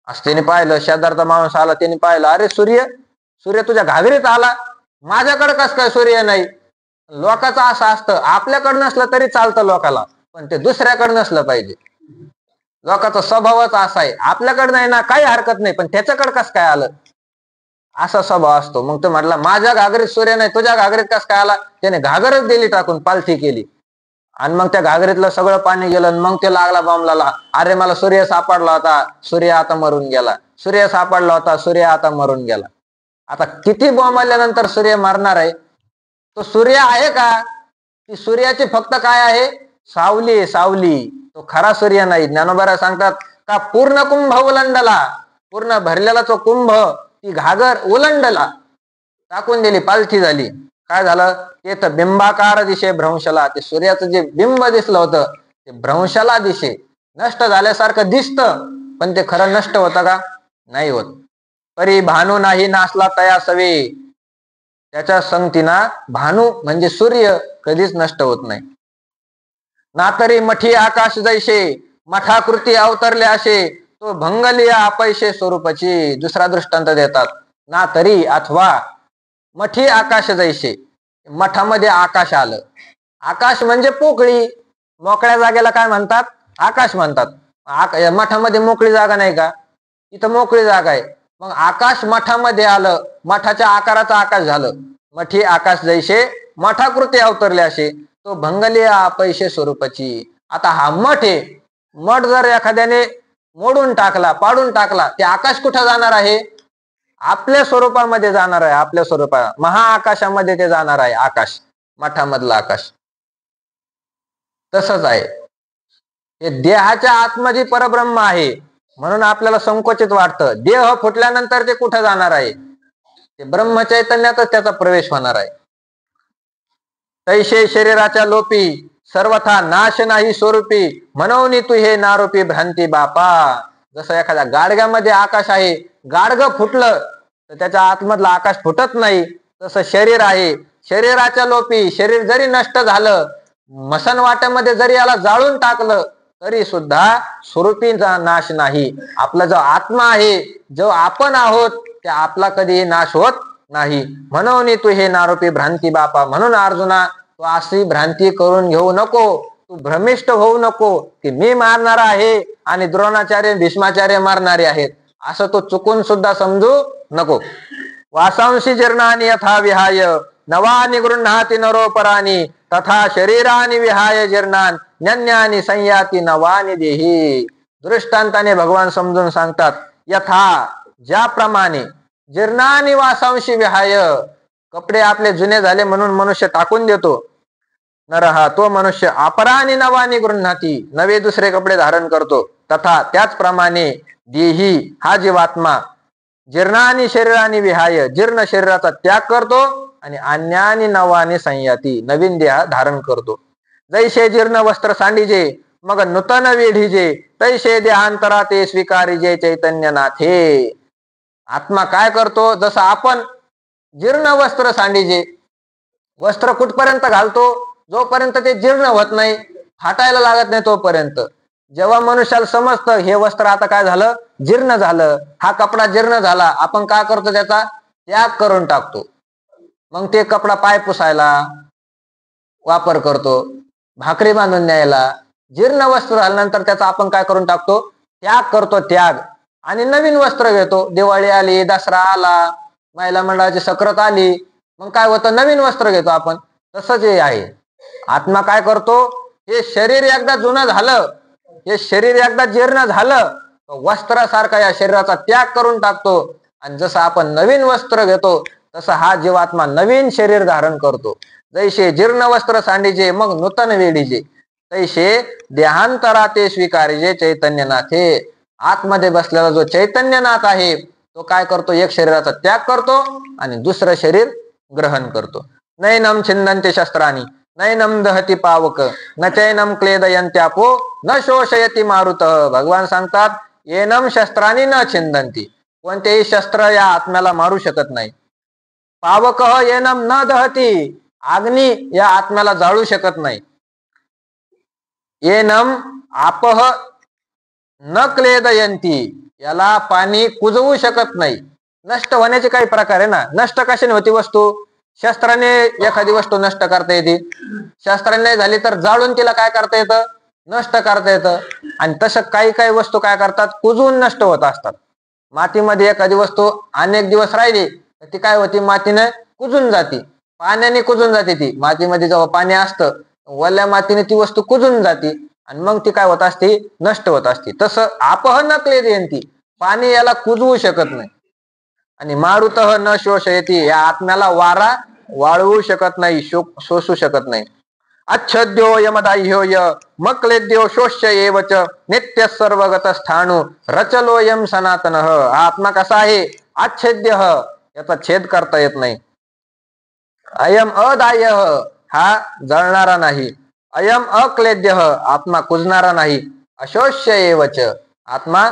असं त्याने पाहिलं. शेजारचा माणूस आला, त्याने पाहिलं, अरे सूर्य, सूर्य तुझ्या घागरीत आला, माझ्याकडे कसं काय सूर्य नाही? लोकांचं असं असतं, आपल्याकडे नसलं तरी चालतं लोकाला, पण ते दुसऱ्याकडे नसलं पाहिजे. लोकांचा स्वभावच असा आहे, आपल्याकडे नाही ना, काही हरकत नाही, पण त्याच्याकडे कसं काय आलं, असा स्वभाव असतो. मग तो म्हटला, माझ्या घागरीत सूर्य नाही, तुझ्या घागरीत कसं काय आला? त्याने घागरच दिली टाकून, पालथी केली, आणि मग त्या घागरीतलं सगळं पाणी गेलं. मग ते लागला बॉम्बला, अरे मला सूर्य सापडला होता, सूर्य आता मरून गेला, सूर्य सापडला होता, सूर्य आता मरून गेला. आता किती बॉम्ब आल्यानंतर सूर्य मरणार आहे? तो सूर्य आहे का? ती सूर्याची फक्त काय आहे? सावली, सावली. तो खरा सूर्य नाही. ज्ञानोबा सांगतात का पूर्ण कुंभ उलंडला, पूर्ण भरलेला तो कुंभ, ती घागर उलंडला, टाकून दिली, पालथी झाली. काय झालं? ते तर बिंबाकार दिशे भ्रंशला, ते सूर्याचं जे बिंब दिसलं होतं ते भ्रंशला दिशे, नष्ट झाल्यासारखं दिसतं, पण ते खरं नष्ट होतं का? नाही होत. परी भानू नाही नासला तया सवे, त्याच्या संगतीना भानू म्हणजे सूर्य कधीच नष्ट होत नाही. ना तरी मठी आकाश जैसे, मठाकृती अवतरले असे, तो भंगलिया अपैशे स्वरूपाची. दुसरा दृष्टांत देतात. ना तरी अथवा मठी आकाश जैसे, मठामध्ये आकाश आलं. आकाश म्हणजे पोकळी, मोकळ्या जागेला काय म्हणतात? आकाश म्हणतात. मठामध्ये मोकळी जागा नाही का? इथं मोकळी जागा आहे. मग आकाश मठामध्ये आलं, मठाच्या आकाराचं आकाश झालं. मठी आकाश जैसे, मठाकृती अवतरले असे, तो भंगलिया अपैशे स्वरूपाची. आता हा मठ आहे, मठ जर एखाद्याने मोडून टाकला, पाडून टाकला, ते आकाश कुठं जाणार आहे? आपल्या स्वरूपामध्ये जाणार आहे. आपल्या स्वरूपा महाआकाशामध्ये ते जाणार आहे. आकाश, मठामधलं आकाश. तसंच आहे हे देहाच्या आतमध्ये परब्रह्म आहे, म्हणून आपल्याला संकोचित वाटतं. देह फुटल्यानंतर ते कुठं जाणार आहे? ते ब्रह्मचैतन्यातच त्याचा प्रवेश होणार आहे. तैशे शरीराच्या लोपी, सर्वथा नाश नाही स्वरूपी, म्हणून तू हे नारोपी भ्रांती बापा. जसं एखाद्या गाडग्यामध्ये आकाश आहे, गाडगं फुटलं तर त्याच्या आतमधलं आकाश फुटत नाही. तसं शरीर आहे, शरीराच्या लोपी, शरीर जरी नष्ट झालं, मसन वाट्यामध्ये जरी याला जाळून टाकलं तरी सुद्धा स्वरूपीचा नाश नाही. आपला जो आत्मा आहे, जो आपण आहोत, त्या आपला कधीही नाश होत नाही. म्हणून तू हे नारोपी भ्रांती बापा. म्हणून अर्जुना, तू अशी भ्रांती करून घेऊ नको, तू भ्रमिष्ट होऊ नको की मी मारणारा आहे आणि द्रोणाचार्य भीष्माचार्य मारणारे आहेत, असं तो चुकून सुद्धा समजू नको. वासांशी जीर्णानि यथा विहाय, नवानि गृह्णाति नरोपराणि, तथा शरीरानि विहाय जीर्णान न्यन्यानि संयाती नवानि देही. दृष्टांताने भगवान समजून सांगतात. यथा, ज्याप्रमाणे, जीर्णानि वासांशी विहाय, कपडे आपले जुने झाले म्हणून मनुष्य टाकून देतो, नरहा, तो मनुष्य अपराणी नवानी गृह्णाती, नवे दुसरे कपडे धारण करतो. तथा त्याचप्रमाणे देही, हा जीवात्मा, जीर्णानी शरीरानी विहाय, जीर्ण शरीराचा त्याग करतो आणि अन्यानी नवानी संयाती, नवीन देह धारण करतो. जैसे जीर्ण वस्त्र सांडीजे, मग नूतन वेढीजे, तैसे देहांतरा ते स्वीकारीजे चैतन्यनाथे. आत्मा काय करतो? जसं आपण जीर्ण वस्त्र सांडीजे, वस्त्र कुठपर्यंत घालतो? जोपर्यंत ते जीर्ण होत नाही, फाटायला लागत नाही तोपर्यंत. जेव्हा मनुष्याला समजतं हे वस्त्र आता काय झालं? जीर्ण झालं, हा कपडा जीर्ण झाला, आपण काय करतो? त्याचा त्याग करून टाकतो. मग ते कपडा पाय पुसायला वापर करतो, भाकरी बांधून न्यायला. जीर्ण वस्त्र झाल्यानंतर त्याचा आपण काय करून टाकतो? त्याग करतो, त्याग. आणि नवीन वस्त्र घेतो. दिवाळी आली, दसरा आला, महिला मंडळाची सक्रात आली, मग काय होतं? नवीन वस्त्र घेतो आपण. तसंच हे आहे. आत्मा काय करतो? हे शरीर एकदा जुनं झालं, हे शरीर एकदा जीर्ण झालं, वस्त्रासारखा या शरीराचा त्याग करून टाकतो. आणि जसं आपण नवीन वस्त्र घेतो तसं हा जीवात्मा नवीन शरीर धारण करतो. जैसे जीर्ण वस्त्र सांडीजे, मग नूतन वेडीजे, तैसे देहांतरा ते स्वीकारीजे चैतन्यनाथे. आतमध्ये बसलेला जो चैतन्यनाथ आहे तो काय करतो? एक शरीराचा त्याग करतो आणि दुसरं शरीर ग्रहण करतो. नैनम छिन्नन्ते शस्त्राणी, नैनम दहती पावक, न चैनम क्लेदयन्त्यापो, न शोषयती मारुत. भगवान सांगतात, येनम शस्त्राणी न छिंदंती, कोणतेही शस्त्र या आत्म्याला मारू शकत नाही. पावक येनम न दहती, अग्नी या आत्म्याला जाळू शकत नाही. येनम आपह न क्लेदयंती, याला पाणी कुजवू शकत नाही. नष्ट होण्याचे काही प्रकार आहे ना. नष्ट कशाने होती वस्तू? शस्त्राने एखादी वस्तू नष्ट करता येते. शस्त्राने नाही झाली तर जाळून तिला काय करता येतं? नष्ट करता येतं. आणि तसं काही काही वस्तू काय करतात? कुजवून नष्ट होत असतात. मातीमध्ये एखादी वस्तू अनेक दिवस राहिली तर ती काय होती? मातीने कुजून जाते, पाण्याने कुजून जाते. ती मातीमध्ये जेव्हा पाणी असतं, वल्या मातीने ती वस्तू कुजून जाते आणि मग ती काय होत असते? नष्ट होत असते. तसं आपह न क्लेदयंती, पाणी याला कुजवू शकत नाही. आणि मारुतः न शोषयती, या आत्म्याला वारा वाळवू शकत नाही, शोषू शकत नाही. अच्छद्यो यमदाह्यो य मक्लेद्यो शोष्य एवच नित्य सर्वगत स्थाणू रचलोयम सनातन. हा आत्मा कसा आहे? अच्छेद्य, याचा छेद करता येत नाही. अयम अदाह्य, हा जळणारा नाही. अयम अक्लेद्य, आत्मा कुजणारा नाही. अशोष्य एवच, आत्मा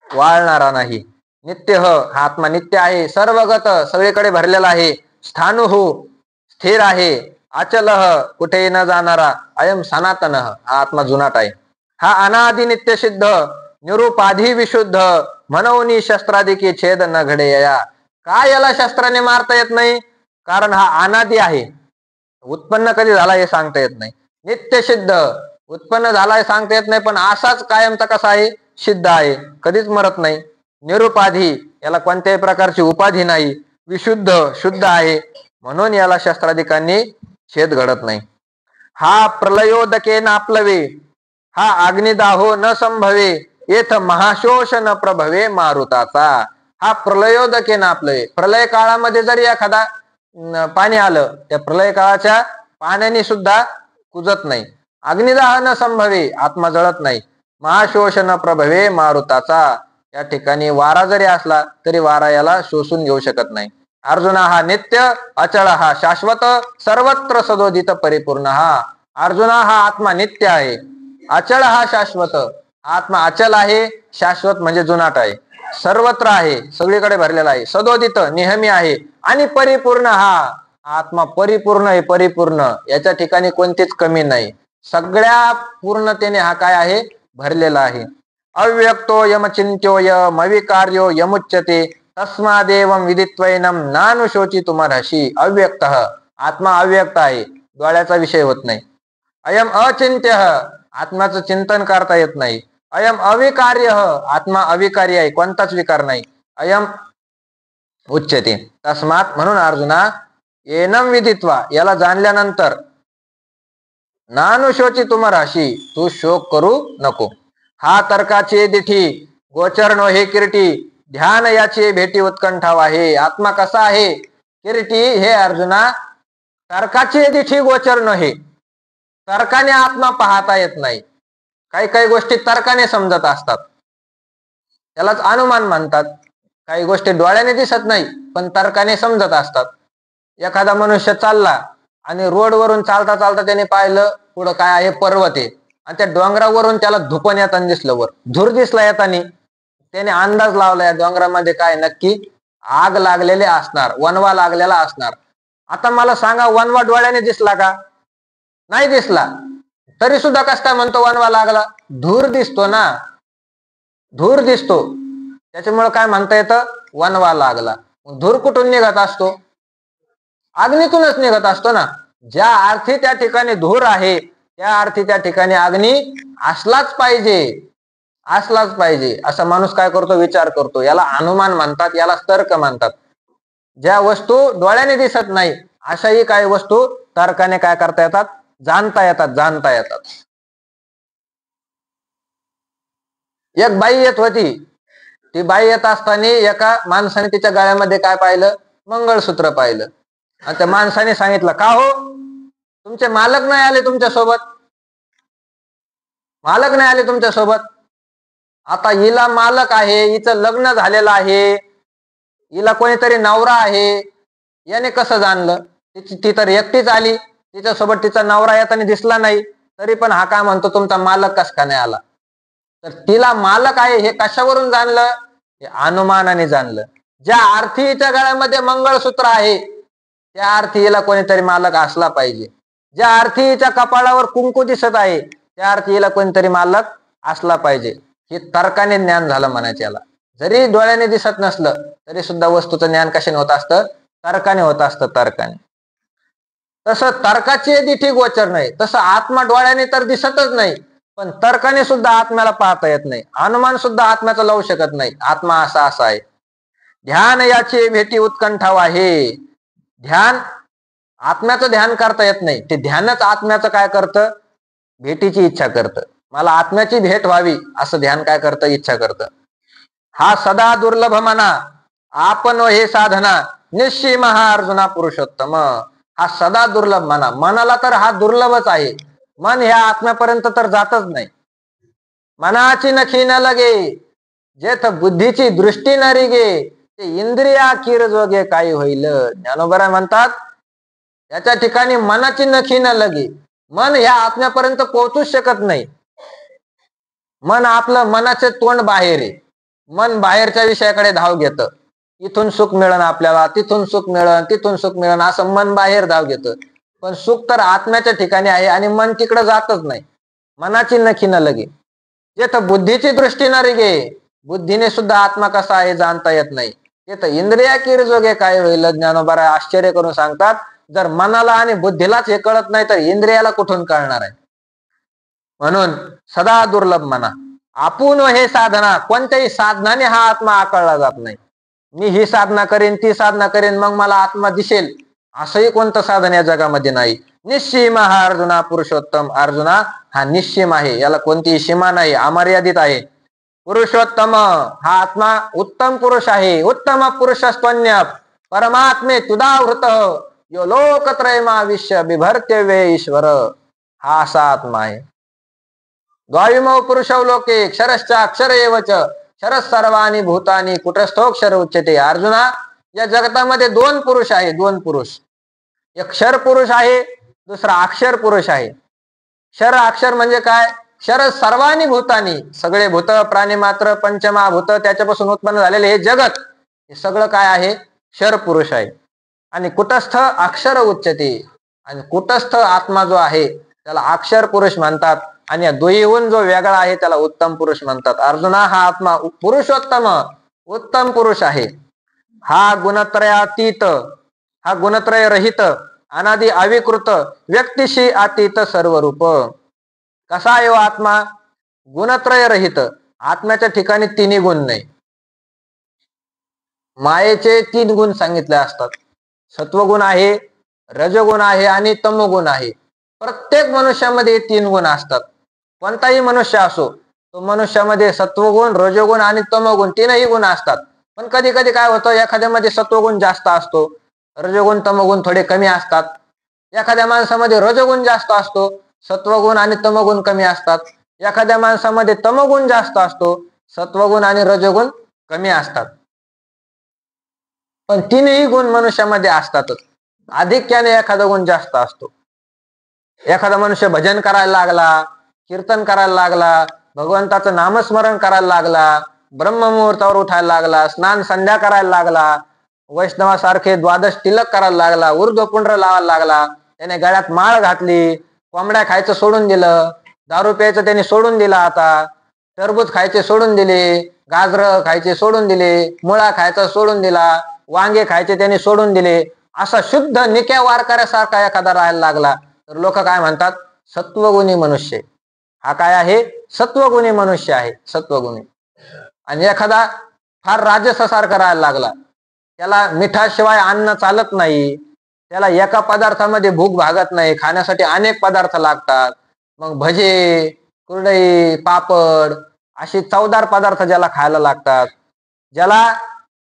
वाळणारा नाही. नित्य, हा आत्मा नित्य आहे. सर्वगत, सगळीकडे भरलेला आहे. स्थाणु, स्थिर आहे. अचल, कुठेही न जाणारा. अयम सनातन, हा आत्मा जुनाट आहे. हा अनादि नित्य सिद्ध निरुपाधी विशुद्ध म्हणून शस्त्राधिकी छेद न घडे या. का याला शस्त्राने मारता येत नाही? कारण हा अनादि आहे. उत्पन्न कधी झाला हे सांगता येत नाही. नित्य सिद्ध, उत्पन्न झाला हे सांगता येत नाही, पण असाच कायमचा कसा आहे? सिद्ध आहे, कधीच मरत नाही. निरुपाधी, याला कोणत्याही प्रकारची उपाधी नाही. विशुद्ध, शुद्ध आहे, म्हणून याला शस्त्राधिकांनी छेद घडत नाही. हा प्रलयोदके नापलवे, हा अग्निदाहो न संभवे, येथ महाशोष न प्रभवे मारुताचा. हा प्रलयोदके नापलवे, प्रलय काळामध्ये जरी एखादा पाणी आलं, त्या प्रलय काळाच्या पाण्याने सुद्धा कुजत नाही. अग्निदाह न संभवे, आत्मा जळत नाही. महाशोष न प्रभवे मारुताचा, या ठिकाणी वारा जरी असला तरी वारा याला शोषून घेऊ शकत नाही. अर्जुना हा नित्य, अचळ हा शाश्वत, सर्वत्र सदोदित परिपूर्ण. हा अर्जुना, हा आत्मा नित्य आहे. अचळ हा शाश्वत, आत्मा अचल आहे. शाश्वत म्हणजे जुनाट आहे. सर्वत्र आहे, सगळीकडे भरलेला आहे. सदोदित, नेहमी आहे. आणि परिपूर्ण, हा आत्मा परिपूर्ण आहे. परिपूर्ण, याच्या ठिकाणी कोणतीच कमी नाही. सगळ्या पूर्णतेने हा काय आहे? भरलेला आहे. अव्यक्तो यमचिंत्यो यमविकार्यो यमुच्यते तस्मादेवं विदित्वैनम नानुशोची तुमर्हसी. अव्यक्त, आत्मा अव्यक्त आहे, डोळ्याचा विषय होत नाही. अयम अचिंत्य, आत्म्याचं चिंतन करता येत नाही. अयम अविकार्य, आत्मा अविकारी आहे, कोणताच विकार नाही. अयम उच्यते, तस्मात, म्हणून अर्जुना, एनम विदित्वा, याला जाणल्यानंतर, नानुशोची तुमर्हसी, तू शोक करू नको. हा तर्काचे दिठी गोचर नो हे किरीटी, ध्यान याचे भेटी उत्कंठाव आहे. आत्मा कसा आहे? किरीटी, हे अर्जुना, तर्काचे दिठी गोचर न हे, तर्काने आत्मा पाहता येत नाही. काही काही गोष्टी तर्काने समजत असतात, त्यालाच अनुमान म्हणतात. काही गोष्टी डोळ्याने दिसत नाही पण तर्काने समजत असतात. एखादा मनुष्य चालला आणि रोडवरून चालता चालता त्याने पाहिलं पुढं काय आहे? पर्वत आहे. आणि त्या डोंगरावरून त्याला धुपण येताना दिसलं, वर धूर दिसला येताना. त्याने अंदाज लावला या डोंगरामध्ये काय नक्की आग लागलेले असणार, वनवा लागलेला असणार. आता मला सांगा, वनवा डोळ्याने दिसला का? नाही दिसला. तरी सुद्धा कस काय म्हणतो वनवा लागला? धूर दिसतो ना, धूर दिसतो, त्याच्यामुळे काय म्हणता येतं? वनवा लागला. धूर कुठून निघत असतो? अग्नीतूनच निघत असतो ना. ज्या अर्थी त्या ठिकाणी धूर आहे, त्या अर्थी त्या ठिकाणी अग्नी असलाच पाहिजे, असलाच पाहिजे. असा माणूस काय करतो? विचार करतो. याला अनुमान म्हणतात, याला तर्क म्हणतात. ज्या वस्तू डोळ्याने दिसत नाही अशाही काही वस्तू तर्काने काय करता येतात? जाणता येतात, जाणता येतात. एक बाई येत होती, ती बाई येत असताना एका माणसाने तिच्या गळ्यामध्ये काय पाहिलं? मंगळसूत्र पाहिलं. आणि त्या माणसाने सांगितलं, का हो, तुमचे मालक नाही आले तुमच्या सोबत? मालक नाही आले तुमच्या सोबत? आता हिला मालक आहे, हिचं लग्न झालेलं आहे, हिला कोणीतरी नवरा आहे, याने कसं जाणलं? ती तर एकटीच आली, तिच्यासोबत तिचा नवरा येताना दिसला नाही, तरी पण हा काय म्हणतो तुमचा मालक कस का नाही आला? तर तिला मालक आहे हे कशावरून जाणलं? हे अनुमानाने जाणलं. ज्या अर्थी हिच्या गळ्यामध्ये मंगळसूत्र आहे त्या अर्थी हिला कोणीतरी मालक असला पाहिजे. ज्या अर्थी हिच्या कपाळावर कुंकू दिसत आहे त्या अर्थी हिला कोणीतरी मालक असला पाहिजे. हे तर्काने ज्ञान झालं म्हणायचं याला. जरी डोळ्याने दिसत नसलं तरी सुद्धा वस्तूचं ज्ञान कशाने होत असतं? तर्काने होत असतं, तर्काने. तसं तर्काची दिठी गोचर नाही, तसं आत्मा डोळ्याने तर दिसतच नाही, पण तर्काने सुद्धा आत्म्याला पाहता येत नाही. अनुमान सुद्धा आत्म्याचं लावू शकत नाही. आत्मा असा आहे. ध्यान याची भेटी उत्कंठाव आहे. ध्यान, आत्म्याचं ध्यान करता येत नाही. ते ध्यानच आत्म्याचं काय करतं? भेटीची इच्छा करतं. मला आत्म्याची भेट व्हावी असं ध्यान काय करतं? इच्छा करतं. हा सदा दुर्लभ म्हणा आपण हे साधना निश्चय महा अर्जुना पुरुषोत्तम. हा सदा दुर्लभ म्हणा. मनाला तर हा दुर्लभच आहे. मन ह्या आत्म्यापर्यंत तर जातच नाही. मनाची नखी न लगे जेथ बुद्धीची दृष्टी न रिगे ते इंद्रिया किर जोगे काही होईल. ज्ञानोबराय म्हणतात याच्या ठिकाणी मनाची नखी न लगे. मन ह्या आत्म्यापर्यंत पोहोचूच शकत नाही. मन आपलं मनाचे तोंड बाहेर आहे. मन बाहेरच्या विषयाकडे धाव घेतं. इथून सुख मिळन आपल्याला, तिथून सुख मिळन, तिथून सुख मिळन, असं मन बाहेर धाव घेतं. पण सुख तर आत्म्याच्या ठिकाणी आहे आणि मन तिकडे जातच नाही. मनाची नखी न लगे जेथं बुद्धीची दृष्टी न रिगे. बुद्धीने सुद्धा आत्मा कसा आहे जाणता येत नाही. तिथं इंद्रिया किरजोगे काय होईल. ज्ञानोबा आश्चर्य करून सांगतात जर मनाला आणि बुद्धीलाच हे कळत नाही तर इंद्रियाला कुठून कळणार आहे. म्हणून सदा दुर्लभ म्हणा. आपण हे साधना कोणत्याही साधनाने हा आत्मा आकळला जात नाही. मी ही साधना करेन, ती साधना करेन, मग मला आत्मा दिसेल, असंही कोणतं साधन या जगामध्ये नाही. निश्चिम हा अर्जुना पुरुषोत्तम. अर्जुना हा निश्चिम आहे, याला कोणतीही सीमा नाही, अमर्यादित आहे. पुरुषोत्तम हा आत्मा उत्तम पुरुष आहे. उत्तम पुरुषस्त्वन्य परमात्मे तुदावृत यो लोकत्रयमा विश्व बिभर्त्यवे ईश्वर. हा असा आत्मा आहे. द्वाविमो पुरुषौ लोके क्षरश्च अक्षर एवच क्षर सर्वानी भूतानी कुटस्थोक्षर उच्यते. अर्जुना या जगतामध्ये दोन पुरुष आहे. दोन पुरुष, एक क्षर पुरुष आहे, दुसरा अक्षर पुरुष आहे. क्षर अक्षर म्हणजे काय. क्षर सर्वानी भूतानी सगळे भूत प्राणी मात्र पंचमहाभूत त्याच्यापासून उत्पन्न झालेले हे जगत हे सगळं काय आहे क्षर पुरुष आहे. आणि कुटस्थ अक्षर उच्यते. आणि कुटस्थ आत्मा जो आहे त्याला अक्षर पुरुष म्हणतात. आणि या दोहीहून जो वेगळा आहे त्याला उत्तम पुरुष म्हणतात. अर्जुना हा आत्मा पुरुषोत्तम उत्तम पुरुष आहे. हा गुणत्रयातीत, हा गुणत्रय रहित, अनादि अविकृत, व्यक्तिशी अतीत सर्व रूप. कसा आहे आत्मा. गुणत्रय रहित. आत्म्याच्या ठिकाणी तिन्ही गुण नाही. मायेचे 3 गुण सांगितले असतात. सत्वगुण आहे, रजगुण आहे आणि तमोगुण आहे. प्रत्येक मनुष्यामध्ये 3 गुण असतात. कोणताही मनुष्य असो तो मनुष्यामध्ये सत्वगुण, रजोगुण आणि तमोगुण 3ही गुण असतात. पण कधी कधी काय होतं एखाद्यामध्ये सत्वगुण जास्त असतो, रजोगुण तमोगुण थोडे कमी असतात. एखाद्या माणसामध्ये रजोगुण जास्त असतो, सत्वगुण आणि तमोगुण कमी असतात. एखाद्या माणसामध्ये तमोगुण जास्त असतो, सत्वगुण आणि रजोगुण कमी असतात. पण 3ही गुण मनुष्यामध्ये असतातच. आधिक्याने एखादा गुण जास्त असतो. एखादा मनुष्य भजन करायला लागला, कीर्तन करायला लागला, भगवंताचं नामस्मरण करायला लागला, ब्रह्ममुहूर्तावर उठायला लागला, स्नान संध्या करायला लागला, वैष्णवासारखे द्वादश तिलक करायला लागला, ऊर्ध्वपुंड्र लावायला लागला, त्याने गळ्यात माळ घातली, कोंबड्या खायचं सोडून दिलं, दारू प्यायचं त्याने सोडून दिला, आता टरबूज खायचे सोडून दिले, गाजरं खायचे सोडून दिले, मुळा खायचा सोडून दिला, वांगे खायचे त्याने सोडून दिले, असा शुद्ध निक्या वारकऱ्यासारखा एखादा राहायला लागला तर लोक काय म्हणतात सत्वगुणी मनुष्य. हा काय आहे सत्वगुणी मनुष्य आहे, सत्वगुणी. आणि एखादा फार राजसासारखा राहायला लागला, त्याला मिठाशिवाय अन्न चालत नाही, त्याला एका पदार्थामध्ये भूक भागत नाही, खाण्यासाठी अनेक पदार्थ लागतात, मग भजे, कुरडई, पापड अशी चवदार पदार्थ ज्याला खायला लागतात, ज्याला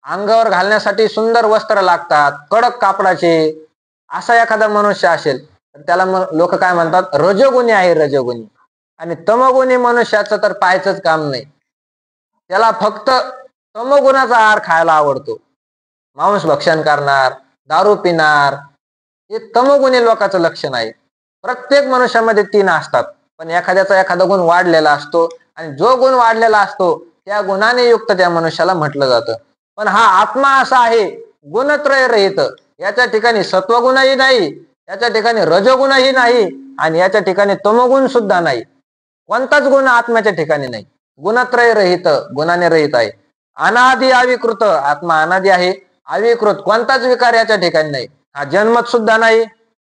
अंगावर घालण्यासाठी सुंदर वस्त्र लागतात कडक कापडाचे, असा एखादा मनुष्य असेल तर त्याला लोक काय म्हणतात रजोगुणी आहे, रजोगुणी. आणि तमोगुणी मनुष्याचं तर पाहायचंच काम नाही, त्याला फक्त तमोगुणाचा आहार खायला आवडतो. मांस भक्षण करणार, दारू पिणार, हे तमोगुणी लोकांचं लक्षण आहे. प्रत्येक मनुष्यामध्ये 3 असतात, पण एखाद्याचा एखादा गुण वाढलेला असतो आणि जो गुण वाढलेला असतो त्या गुणाने युक्त त्या मनुष्याला म्हटलं जातं. पण हा आत्मा असा आहे गुणत्रय रहित. याच्या ठिकाणी सत्वगुणही नाही, याच्या ठिकाणी रजोगुणही नाही आणि याच्या ठिकाणी तमोगुण सुद्धा नाही. कोणताच गुण आत्म्याच्या ठिकाणी नाही. गुणत्रय रहित, गुणाने रहित आहे. अनादि अविकृत, आत्मा अनादि आहे, अविकृत, कोणताच विकार याच्या ठिकाणी नाही. हा जन्मत सुद्धा नाही,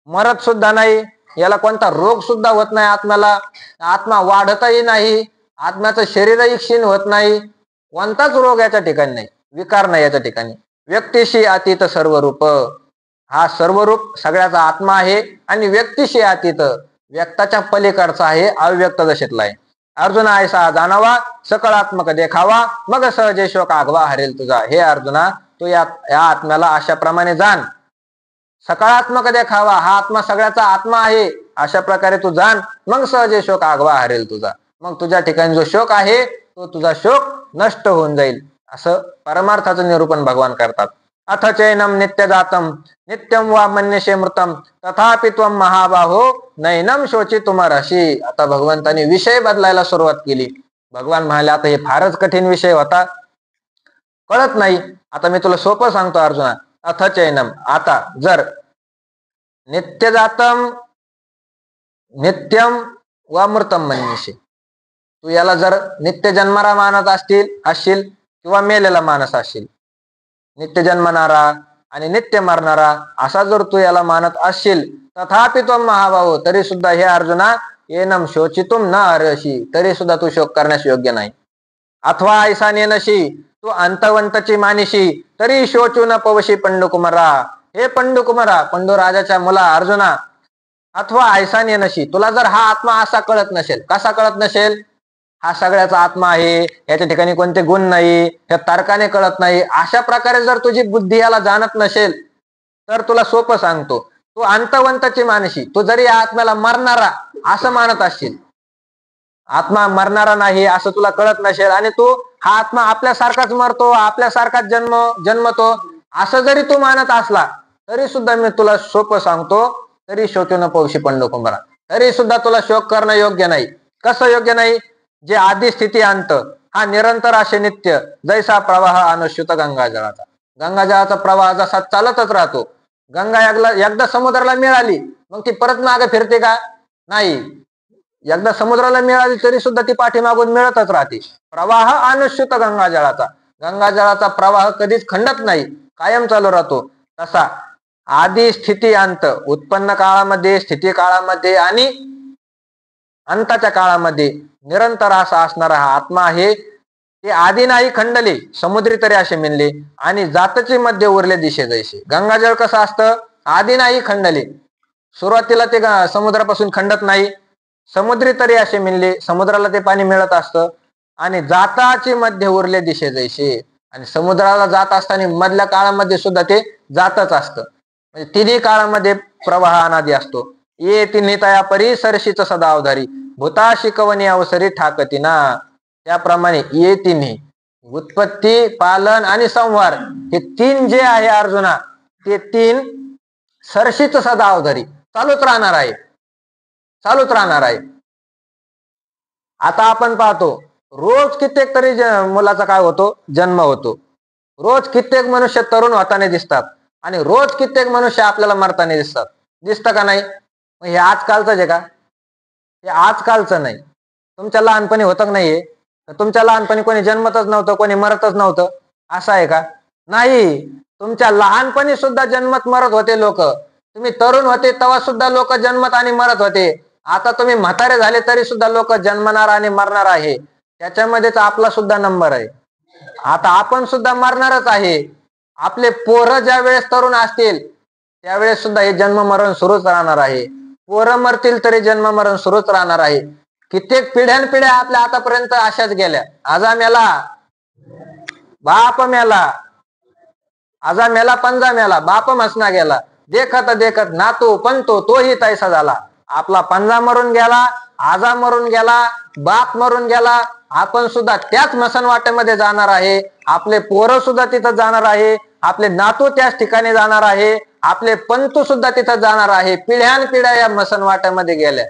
मरत सुद्धा नाही, याला कोणता रोग सुद्धा होत नाही आत्म्याला. आत्मा वाढतही नाही, आत्म्याचं शरीरही क्षीण होत नाही, कोणताच रोग याच्या ठिकाणी नाही, विकार नाही याच्या ठिकाणी. व्यक्तिशी अतीत सर्व रूप, हा सर्व रूप सगळ्याचा आत्मा आहे आणि व्यक्तिशी अतीत, व्यक्ताच्या पलीकडचा आहे, अव्यक्त दशेतला आहे. अर्जुना ऐसा जाणावा सकळात्मक देखावा, मग सहजे शोक आगवा हरेल तुझा. हे अर्जुना तू या आत्म्याला अशा प्रमाणे जाण सकारात्मक देखावा, हा आत्मा सगळ्याचा आत्मा आहे अशा प्रकारे तू जाण, मग सहज शोक आगवा हरेल तुझा. मग तुझ्या ठिकाणी जो शोक आहे तो तुझा शोक नष्ट होऊन जाईल, असं परमार्थाचं निरूपण भगवान करतात. अथ चैनम नित्य जातम नित्यम वा मन्यशे मृतम तथापि त्वम महाबाहो नैनम शोची तुमरशी. आता भगवंतांनी विषय बदलायला सुरुवात केली. भगवान म्हणाले आता हे फारच कठीण विषय होता, कळत नाही. आता मी तुला सोपं सांगतो अर्जुना. अथ चैनम, आता जर नित्य जातम नित्यम वा मृतम मन्यसे, तू याला जर नित्य जन्मारा मानत असशील किंवा मेलेला मानस असशील, नित्य जन्मणारा आणि नित्य मरणारा असा जर तू याला मानत असशील, तथापि तो महाभाव, तरी सुद्धा हे अर्जुना येनम शोचितुम न अर्हसी, तरी सुद्धा तू शोक करण्यास योग्य नाही. अथवा ऐसा नेनशी, तू अंतवंतची मानिशी, तरी शोचू न पवशी पंडुकुमारा. हे पंडुकुमारा, पंडू राजाच्या मुला अर्जुना, अथवा ऐसा नेनशी, तुला जर हा आत्मा असा कळत नसेल, कसा कळत नसेल, हा सगळ्याचा आत्मा आहे, याच्या ठिकाणी कोणते गुण नाही, हे तर्काने कळत नाही, अशा प्रकारे जर तुझी बुद्धी याला जाणत नसेल, तर तुला सोपं सांगतो, तू अंतवंतची मानशी, तू जरी या आत्म्याला मरणारा असं मानत असशील, आत्मा मरणारा नाही असं तुला कळत नसेल, आणि तू हा आत्मा आपल्यासारखाच मरतो, आपल्यासारखाच जन्मतो असं जरी तू मानत असला, तरी सुद्धा मी तुला सोपं सांगतो, तरी शोचून पौशी पंडुकुमारा, तरी सुद्धा तुला शोक करणं योग्य नाही. कसं योग्य नाही? जे आदि स्थिती अंत हा निरंतर असे नित्य, जैसा प्रवाह अनुश्युत गंगाजळाचा. गंगाजळाचा प्रवाह जसा चालतच राहतो, गंगा एकदा समुद्राला मिळाली मग ती परत मागे फिरते का? नाही. एकदा समुद्राला मिळाली तरी सुद्धा ती पाठीमागून मिळतच राहते. प्रवाह अनुश्युत गंगाजळाचा, गंगाजळाचा प्रवाह कधीच खंडत नाही, कायम चालू राहतो. तसा आदि स्थिती अंत, उत्पन्न काळामध्ये, स्थिती काळामध्ये आणि अंताच्या काळामध्ये निरंतर असा असणारा हा आत्मा आहे. ते आधी नाही खंडले, समुद्री तरी असे मिळले, आणि जातचे मध्ये उरले दिशे जैसे. गंगाजळ कसं असतं? आधी नाही खंडले, सुरुवातीला ते समुद्रापासून खंडत नाही, समुद्री तरी असे मिळले, समुद्राला ते पाणी मिळत असतं, आणि जाताचे मध्ये उरले दिशे जैसे, आणि समुद्राला जात असताना मधल्या काळामध्ये सुद्धा ते जातच असतं. म्हणजे तिन्ही काळामध्ये प्रवाह अनादी असतो. ये तिन्ही तया परी सरशीच सदा अवधारी, भूता शिकवणी अवसरी ठाकतीना. त्याप्रमाणे ये तिन्ही, उत्पत्ती, पालन आणि संहार, हे तीन जे आहे अर्जुना, ते तीन सरशीच सदा अवधारी, चालूच राहणार आहे, चालूच राहणार आहे. आता आपण पाहतो रोज कित्येक तरी मुलाचा काय होतो? जन्म होतो. रोज कित्येक मनुष्य तरुण होताना दिसतात, आणि रोज कित्येक मनुष्य आपल्याला मरताना दिसतात. दिसतं का नाही? हे आजकालच आहे का? हे आजकालचं नाही. तुमच्या लहानपणी होत नाहीये? तुमच्या लहानपणी कोणी जन्मतच नव्हतं, कोणी मरतच नव्हतं, असं आहे का? नाही. तुमच्या लहानपणी सुद्धा जन्मत मरत होते लोक. तुम्ही तरुण होते तेव्हा सुद्धा लोक जन्मत आणि मरत होते. आता तुम्ही म्हातारे झाले तरी सुद्धा लोक जन्मणार आणि मरणार आहे. त्याच्यामध्येच आपला सुद्धा नंबर आहे. आता आपण सुद्धा मरणारच आहे. आपले पोरं ज्या वेळेस तरुण असतील त्यावेळेस सुद्धा हे जन्म मरण सुरूच राहणार आहे. पोरं मरतील तरी जन्म मरण सुरूच राहणार आहे. कित्येक पिढ्यानपिढ्या आपल्या आतापर्यंत अशाच गेल्या. आजा मेला, बाप मेला, आजा मेला, पंजा मेला, बाप मसना गेला, देखत देखत नातू पंतो तोही तैसा झाला. आपला पंजा मरून गेला, आजा मरून गेला, बाप मरून गेला, आपण सुद्धा त्याच मसन वाटेमध्ये जाणार आहे. आपले पोरं सुद्धा तिथं जाणार आहे, आपले नातू त्याच ठिकाणी जाणार आहे, आपले पंतू सुद्धा तिथं जाणार आहे. पिढ्यानपिढ्या या मसन वाट्यामध्ये गेल्या.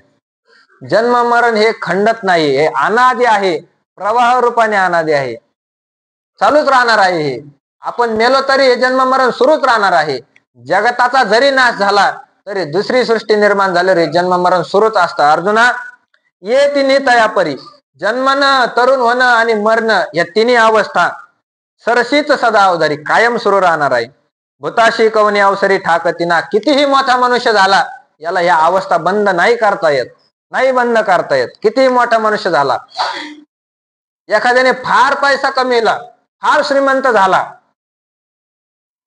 जन्म मरण हे खंडत नाही, हे अनादी आहे, प्रवाह रूपाने अनादी आहे, चालूच राहणार आहे. हे आपण मेलो तरी हे जन्म मरण सुरूच राहणार आहे. जगताचा जरी नाश झाला तरी दुसरी सृष्टी निर्माण झाली रे, जन्म मरण सुरूच असतं. अर्जुना, ये तिन्ही तयापरी, जन्मनं, तरुण होणं आणि मरणं, या तिन्ही अवस्था सरशीच सदा अवधारी, कायम सुरू राहणार आहे. भूताशी कवनी अवसरी ठाकतीना. कितीही मोठा मनुष्य झाला, याला या अवस्था बंद नाही करता येत, नाही बंद करता येत. कितीही मोठा मनुष्य झाला, एखाद्याने फार पैसा कमविला, फार श्रीमंत झाला,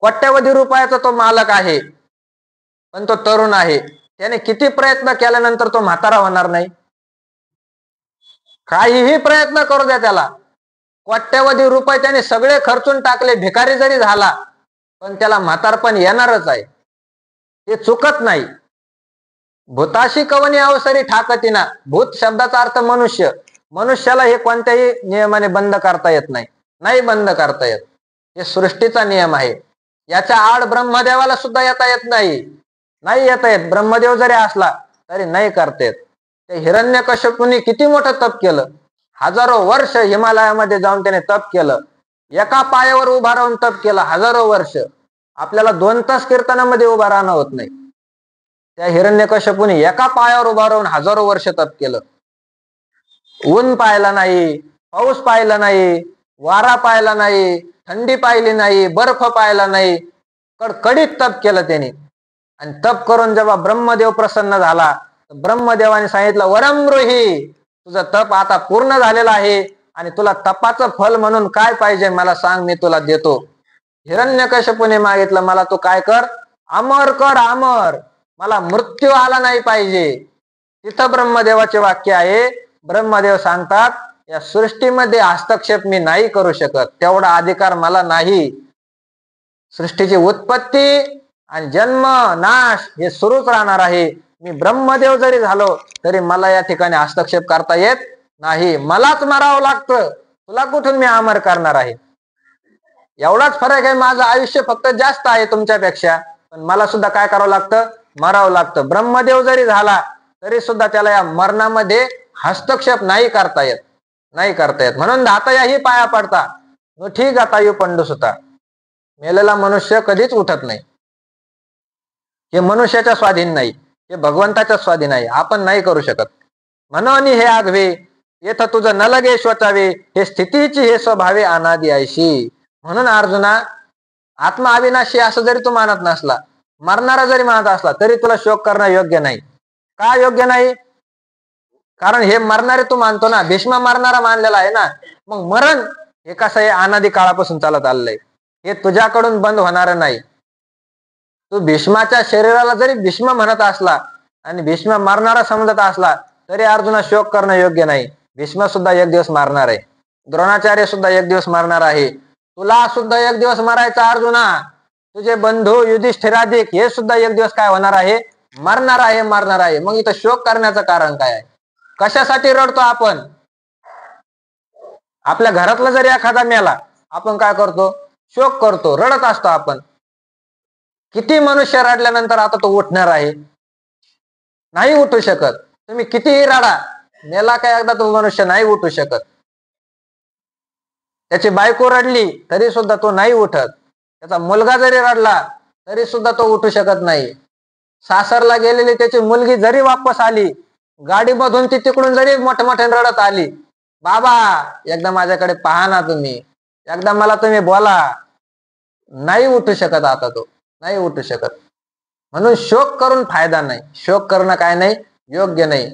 कोट्यवधी रुपयाचा तो मालक आहे, पण तो तरुण आहे, त्याने किती प्रयत्न केल्यानंतर तो म्हातारा होणार नाही? काहीही प्रयत्न करू द्या त्याला, कोट्यवधी रुपये त्याने सगळे खर्चून टाकले, भिकारी जरी झाला, पण त्याला म्हातारपण येणारच आहे. ते चुकत नाही. भूताशी कवनी अवसरी ठाकतीना. भूत शब्दाचा अर्थ मनुष्य. मनुष्याला हे कोणत्याही नियमाने बंद करता येत नाही, नाही बंद करता येत. हे सृष्टीचा नियम आहे. याच्या आड ब्रह्मदेवाला सुद्धा येता येत नाही, नाही येता येत. ब्रह्मदेव जरी असला तरी नाही करता येत. ते हिरण्यकश्यपूने किती मोठं तप केलं. हजारो वर्ष हिमालयामध्ये जाऊन त्याने तप केलं. एका पायावर उभा राहून तप केलं हजारो वर्ष. आपल्याला 2 तास कीर्तनामध्ये उभा राहणं होत नाही. त्या हिरण्यकश्यपूने एका पायावर उभा राहून हजारो वर्ष तप केलं. ऊन पाहिला नाही, पाऊस पाहिला नाही, वारा पाहिला नाही, थंडी पाहिली नाही, बर्फ पाहिला नाही. कडकडीत तप केलं त्याने. आणि तप करून जेव्हा ब्रह्मदेव प्रसन्न झाला, ब्रह्मदेवाने सांगितलं, वरमृही, तुझं तप आता पूर्ण झालेलं आहे आणि तुला तपाचं फल म्हणून काय पाहिजे मला सांग, मी तुला देतो. हिरण्यकश्यपूने मागितलं, मला तू काय कर, अमर कर, अमर, मला मृत्यू आला नाही पाहिजे. तिथं ब्रह्मदेवाचे वाक्य आहे. ब्रह्मदेव सांगतात, या सृष्टीमध्ये हस्तक्षेप मी नाही करू शकत, तेवढा अधिकार मला नाही. सृष्टीची उत्पत्ती आणि जन्म नाश हे सुरूच राहणार आहे. मी ब्रह्मदेव जरी झालो तरी मला या ठिकाणी हस्तक्षेप करता येत नाही. मलाच मरावं लागतं, तुला कुठून मी अमर करणार आहे. एवढाच फरक आहे. माझं आयुष्य फक्त जास्त आहे तुमच्यापेक्षा, पण मला सुद्धा काय करावं लागतं, मरावं लागतं. ब्रह्मदेव जरी झाला तरी सुद्धा त्याला या मरणामध्ये हस्तक्षेप नाही करता येत, नाही करता येत. म्हणून धातयाही पाया पडता नुठी गतायु पंडुसुता. मेलेला मनुष्य कधीच उठत नाही. हे मनुष्याच्या स्वाधीन नाही, हे भगवंताच्या स्वाधीन आहे. आपण नाही करू शकत. म्हणून हे आघवे येथ तुझं न लगे शोचावे, हे स्थितीची हे स्वभावे अनादि ऐशी. म्हणून अर्जुना, आत्मा अविनाशी असं जरी तू मानत नसला, मरणारा जरी मानत असला, तरी तुला शोक करणं योग्य नाही. का योग्य नाही? कारण हे मरणारे तू मानतो ना, भीष्म मरणारा मानलेला आहे ना. मग मरण हे कसं आहे, अनादी काळापासून चालत आलेलं आहे. हे तुझ्याकडून बंद होणार नाही. तू भीष्माच्या शरीराला जरी भीष्म म्हणत असला आणि भीष्म मरणारा समजत असला, तरी अर्जुना शोक करणं योग्य नाही. भीष्म सुद्धा एक दिवस मारणार आहे. द्रोणाचार्य सुद्धा एक दिवस मारणार आहे. तुला सुद्धा एक दिवस मारायचा अर्जुना. तुझे बंधू युधिष्ठिराधिक हे सुद्धा एक दिवस काय होणार आहे, मरणार आहे, मरणार आहे. मग इथं शोक करण्याचं कारण काय आहे? कशासाठी रडतो आपण? आपल्या घरातला जरी एखादा मेला, आपण काय करतो, शोक करतो, रडत असतो आपण. किती मनुष्य रडल्यानंतर आता तो उठणार आहे? नाही उठू शकत. तुम्ही कितीही रडा, मेला काय एकदा तो मनुष्य नाही उठू शकत. त्याची बायको रडली तरी सुद्धा तो नाही उठत. त्याचा मुलगा जरी रडला तरी सुद्धा तो उठू शकत नाही. सासरला गेलेली त्याची मुलगी जरी वापस आली, गाडीमधून ती तिकडून जरी मोठमोठ्याने रडत आली, बाबा एकदा माझ्याकडे पहा ना तुम्ही, एकदा मला तुम्ही बोला, नाही उठू शकत आता तो, नाही उठू शकत. म्हणून शोक करून फायदा नाही. शोक करणं काय नाही, योग्य नाही.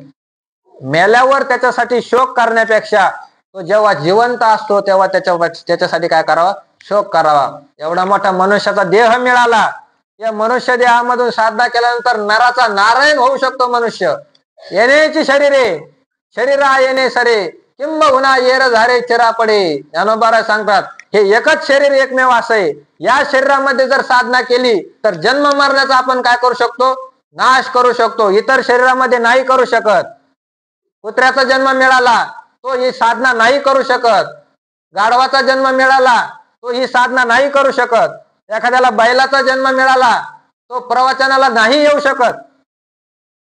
मेल्यावर त्याच्यासाठी शोक करण्यापेक्षा तो जेव्हा जिवंत असतो तेव्हा त्याच्यासाठी काय करावा, शोक करावा. एवढा मोठा मनुष्याचा देह मिळाला, या मनुष्य देहामधून साधना केल्यानंतर नराचा नारायण होऊ शकतो मनुष्य. येण्याची शरीरे शरीरा येणे सरे, किंबहुना येर झारे चिरा पडे. ज्ञानोबा सांगतात, हे एकच शरीर एकमेव असं आहे. या शरीरामध्ये जर साधना केली तर जन्म मरण्याचा आपण काय करू शकतो, नाश करू शकतो. इतर शरीरामध्ये नाही करू शकत. कुत्र्याचा जन्म मिळाला तो ही साधना नाही करू शकत. गाढवाचा जन्म मिळाला तो ही साधना नाही करू शकत. एखाद्याला बैलाचा जन्म मिळाला तो प्रवचनाला नाही येऊ शकत.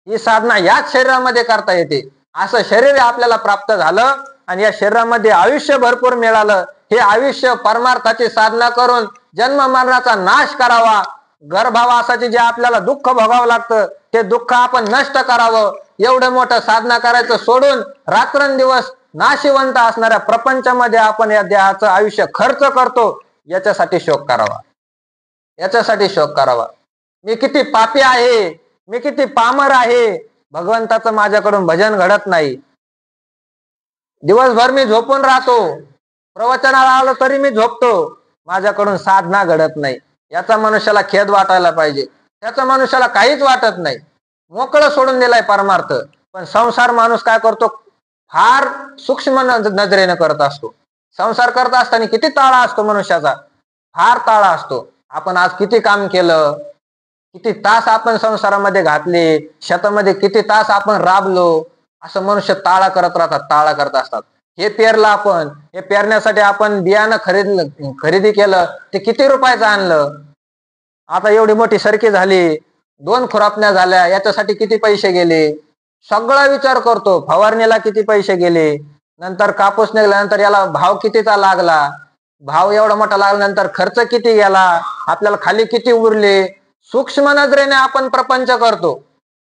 ही साधना याच शरीरामध्ये करता येते. असं शरीर आपल्याला प्राप्त झालं आणि या शरीरामध्ये आयुष्य भरपूर मिळालं. हे आयुष्य परमार्थाची साधना करून जन्म मरणाचा नाश करावा. गर्भवासाचे जे आपल्याला दुःख भोगावं लागतं ते दुःख आपण नष्ट करावं. एवढं मोठं साधना करायचं सोडून रात्रंदिवस नाशिवंत असणाऱ्या प्रपंचामध्ये आपण या देहाचं आयुष्य खर्च करतो. याच्यासाठी शोक करावा, याच्यासाठी शोक करावा. मी किती पापी आहे, मी किती पामर आहे, भगवंताचं माझ्याकडून भजन घडत नाही. दिवसभर मी झोपून राहतो, प्रवचनाला आलो तरी मी झोपतो, माझ्याकडून साधना घडत नाही. याचा मनुष्याला खेद वाटायला पाहिजे. त्याचा मनुष्याला काहीच वाटत नाही, मोकळं सोडून दिलाय परमार्थ. पण संसार माणूस काय करतो, फार सूक्ष्म नजरेने करत असतो. संसार करत असताना किती ताळा असतो मनुष्याचा, फार ताळा असतो. आपण आज किती काम केलं, किती तास आपण संसारामध्ये घातले, शेतामध्ये किती तास आपण राबलो, असं मनुष्य ताळा करत राहतात, ताळा करत असतात. हे पेरलं आपण, हे पेरण्यासाठी आपण बियाणं खरेदी केलं, ते किती रुपयाचं आणलं. आता एवढी मोठी सरकी झाली, 2 खुरापण्या झाल्या, याच्यासाठी किती पैसे गेले, सगळा विचार करतो. फवारणीला किती पैसे गेले, नंतर कापूस निघाल्यानंतर याला भाव कितीचा लागला, भाव एवढा मोठा लागल्यानंतर खर्च किती गेला, आपल्याला खाली किती उरले. सूक्ष्म नजरेने आपण प्रपंच करतो,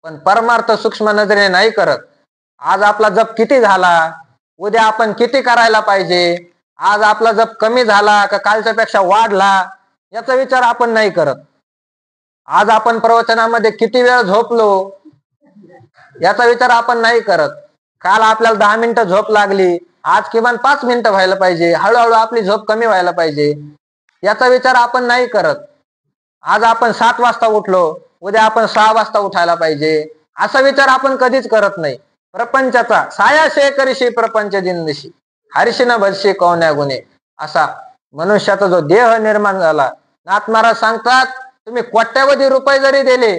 पण परमार्थ सूक्ष्म नजरेने नाही करत. आज आपला जप किती झाला, उद्या आपण किती करायला पाहिजे, आज आपला जप कमी झाला का कालच्या पेक्षा वाढला, याचा विचार आपण नाही करत. आज आपण प्रवचनामध्ये किती वेळ झोपलो, याचा विचार आपण नाही करत. काल आपल्याला 10 मिनिटं झोप लागली, आज किमान 5 मिनिटं व्हायला पाहिजे, हळूहळू आपली झोप कमी व्हायला पाहिजे, याचा विचार आपण नाही करत. आज आपण 7 वाजता उठलो, उद्या आपण 6 वाजता उठायला पाहिजे, असा विचार आपण कधीच करत नाही. प्रपंचाचा सायाशे करीशी प्रपंच दिनदिशी हरिशी न भरशी कौन्या गुणे, असा मनुष्याचा जो देह निर्माण झाला. नाथ महाराज सांगतात, तुम्ही कोट्यावधी रुपये जरी दिले,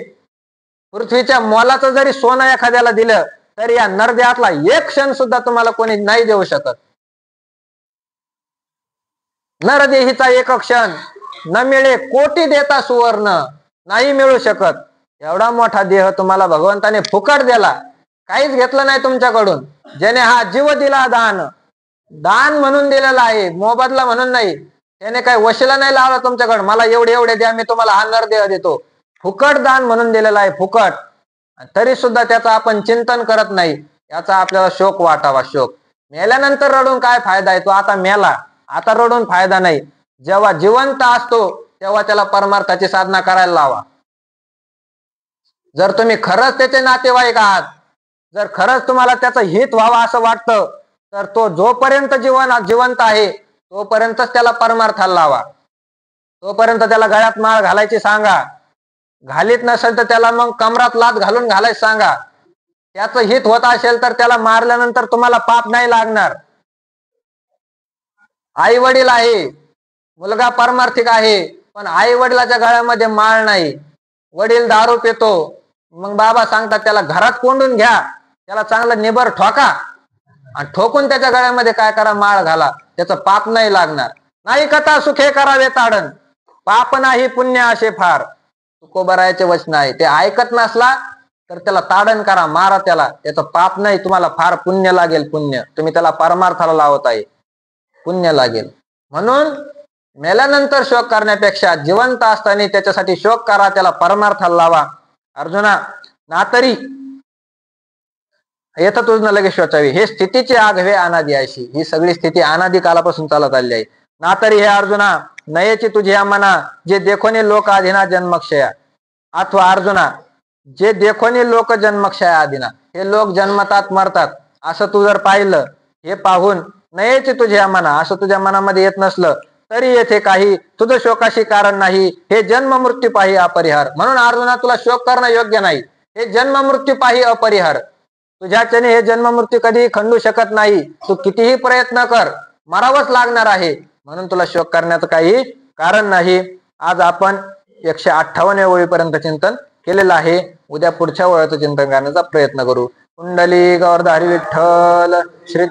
पृथ्वीच्या मोलाचं जरी सोनं एखाद्याला दिलं, तरी या नरदेहातला एक क्षण सुद्धा तुम्हाला कोणी नाही देऊ शकत. नरदेहीचा एक क्षण न मिळे कोटी देता सुवर्ण, नाही मिळू शकत. एवढा मोठा देह तुम्हाला भगवंताने फुकट दिला, काहीच घेतलं नाही तुमच्याकडून. ज्याने हा जीव दिला दान, दान म्हणून दिलेला आहे, मोबदला म्हणून नाही. त्याने काही वशिला नाही लावला तुमच्याकडे, मला एवढे एवढे द्या मी तुम्हाला हा नरदेह देतो. फुकट दान म्हणून दिलेला आहे, फुकट. तरी सुद्धा त्याचा आपण चिंतन करत नाही. याचा आपल्याला शोक वाटावा. शोक मेल्यानंतर रडून काय फायदा आहे, तो आता मेला, आता रडून फायदा नाही. जेव्हा जिवंत असतो तेव्हा त्याला परमार्थाची साधना करायला लावा. जर तुम्ही खरंच त्याचे नातेवाईक आहात, जर खरंच तुम्हाला त्याचं हित व्हावं असं वाटतं, तर तो जोपर्यंत जिवंत आहे तोपर्यंतच त्याला परमार्थाला लावा. तोपर्यंत त्याला गळ्यात माळ घालायची सांगा, घालीत नसेल तर त्याला मग कमरात लात घालून घालायचं सांगा. त्याचं हित होत असेल तर त्याला मारल्यानंतर तुम्हाला पाप नाही लागणार. आई वडील आहे, मुलगा परमार्थिक आहे, पण आई वडिलाच्या गळ्यामध्ये माळ नाही. वडील दारू पितो, मग बाबा सांगतात त्याला घरात कोंडून घ्या, त्याला चांगलं निबर ठोका आणि ठोकून त्याच्या गळ्यामध्ये काय करा, माळ घाला. त्याचं पाप नाही लागणार. नाही कथा सुखे करावे ताडण, पाप नाही पुण्य असे फार, तुकोबरायाचे वचन आहे. ते ऐकत नसला तर त्याला ताडण करा, मारा त्याला. त्याचं पाप नाही, तुम्हाला फार पुण्य लागेल. पुण्य तुम्ही त्याला परमार्थाला लावत आहे, पुण्य लागेल. म्हणून मेल्यानंतर शोक करण्यापेक्षा जिवंत असताना त्याच्यासाठी शोक करा, त्याला परमार्थाला लावा. अर्जुना, ना तरी येतं तुझं लगेच शोचावी, हे स्थितीची आग हे अनादी अशी. ही सगळी स्थिती अनादी कालापासून चालत आली आहे. ना तरी हे अर्जुना नयेची तुझी मना, जे देखोनी लोक आधीना जन्मक्षया. अथवा अर्जुना, जे देखोनी लोक जन्मक्षया आधीना, हे लोक जन्मतात मरतात असं तू जर पाहिलं, हे पाहून नयेची तुझ्या मना, असं तुझ्या मनामध्ये येत नसलं तरी येथे काही तुझं शोकाशी कारण नाही. हे जन्म मृत्यू पाही अपरिहार. म्हणून अर्जुना तुला शोक करणं योग्य नाही. हे जन्म मृत्यू पाही अपरिहार. तुझ्याच्याने हे जन्म मृत्यू कधी खंडू शकत नाही. तू कितीही प्रयत्न कर, मरावंच लागणार आहे. म्हणून तुला शोक करण्याचं काही कारण नाही. आज आपण 158व्या ओळीपर्यंत चिंतन केलेलं आहे. उद्या पुढच्या ओळीचं चिंतन करण्याचा प्रयत्न करू. कुंडली गौरधारी विठ्ठल श्री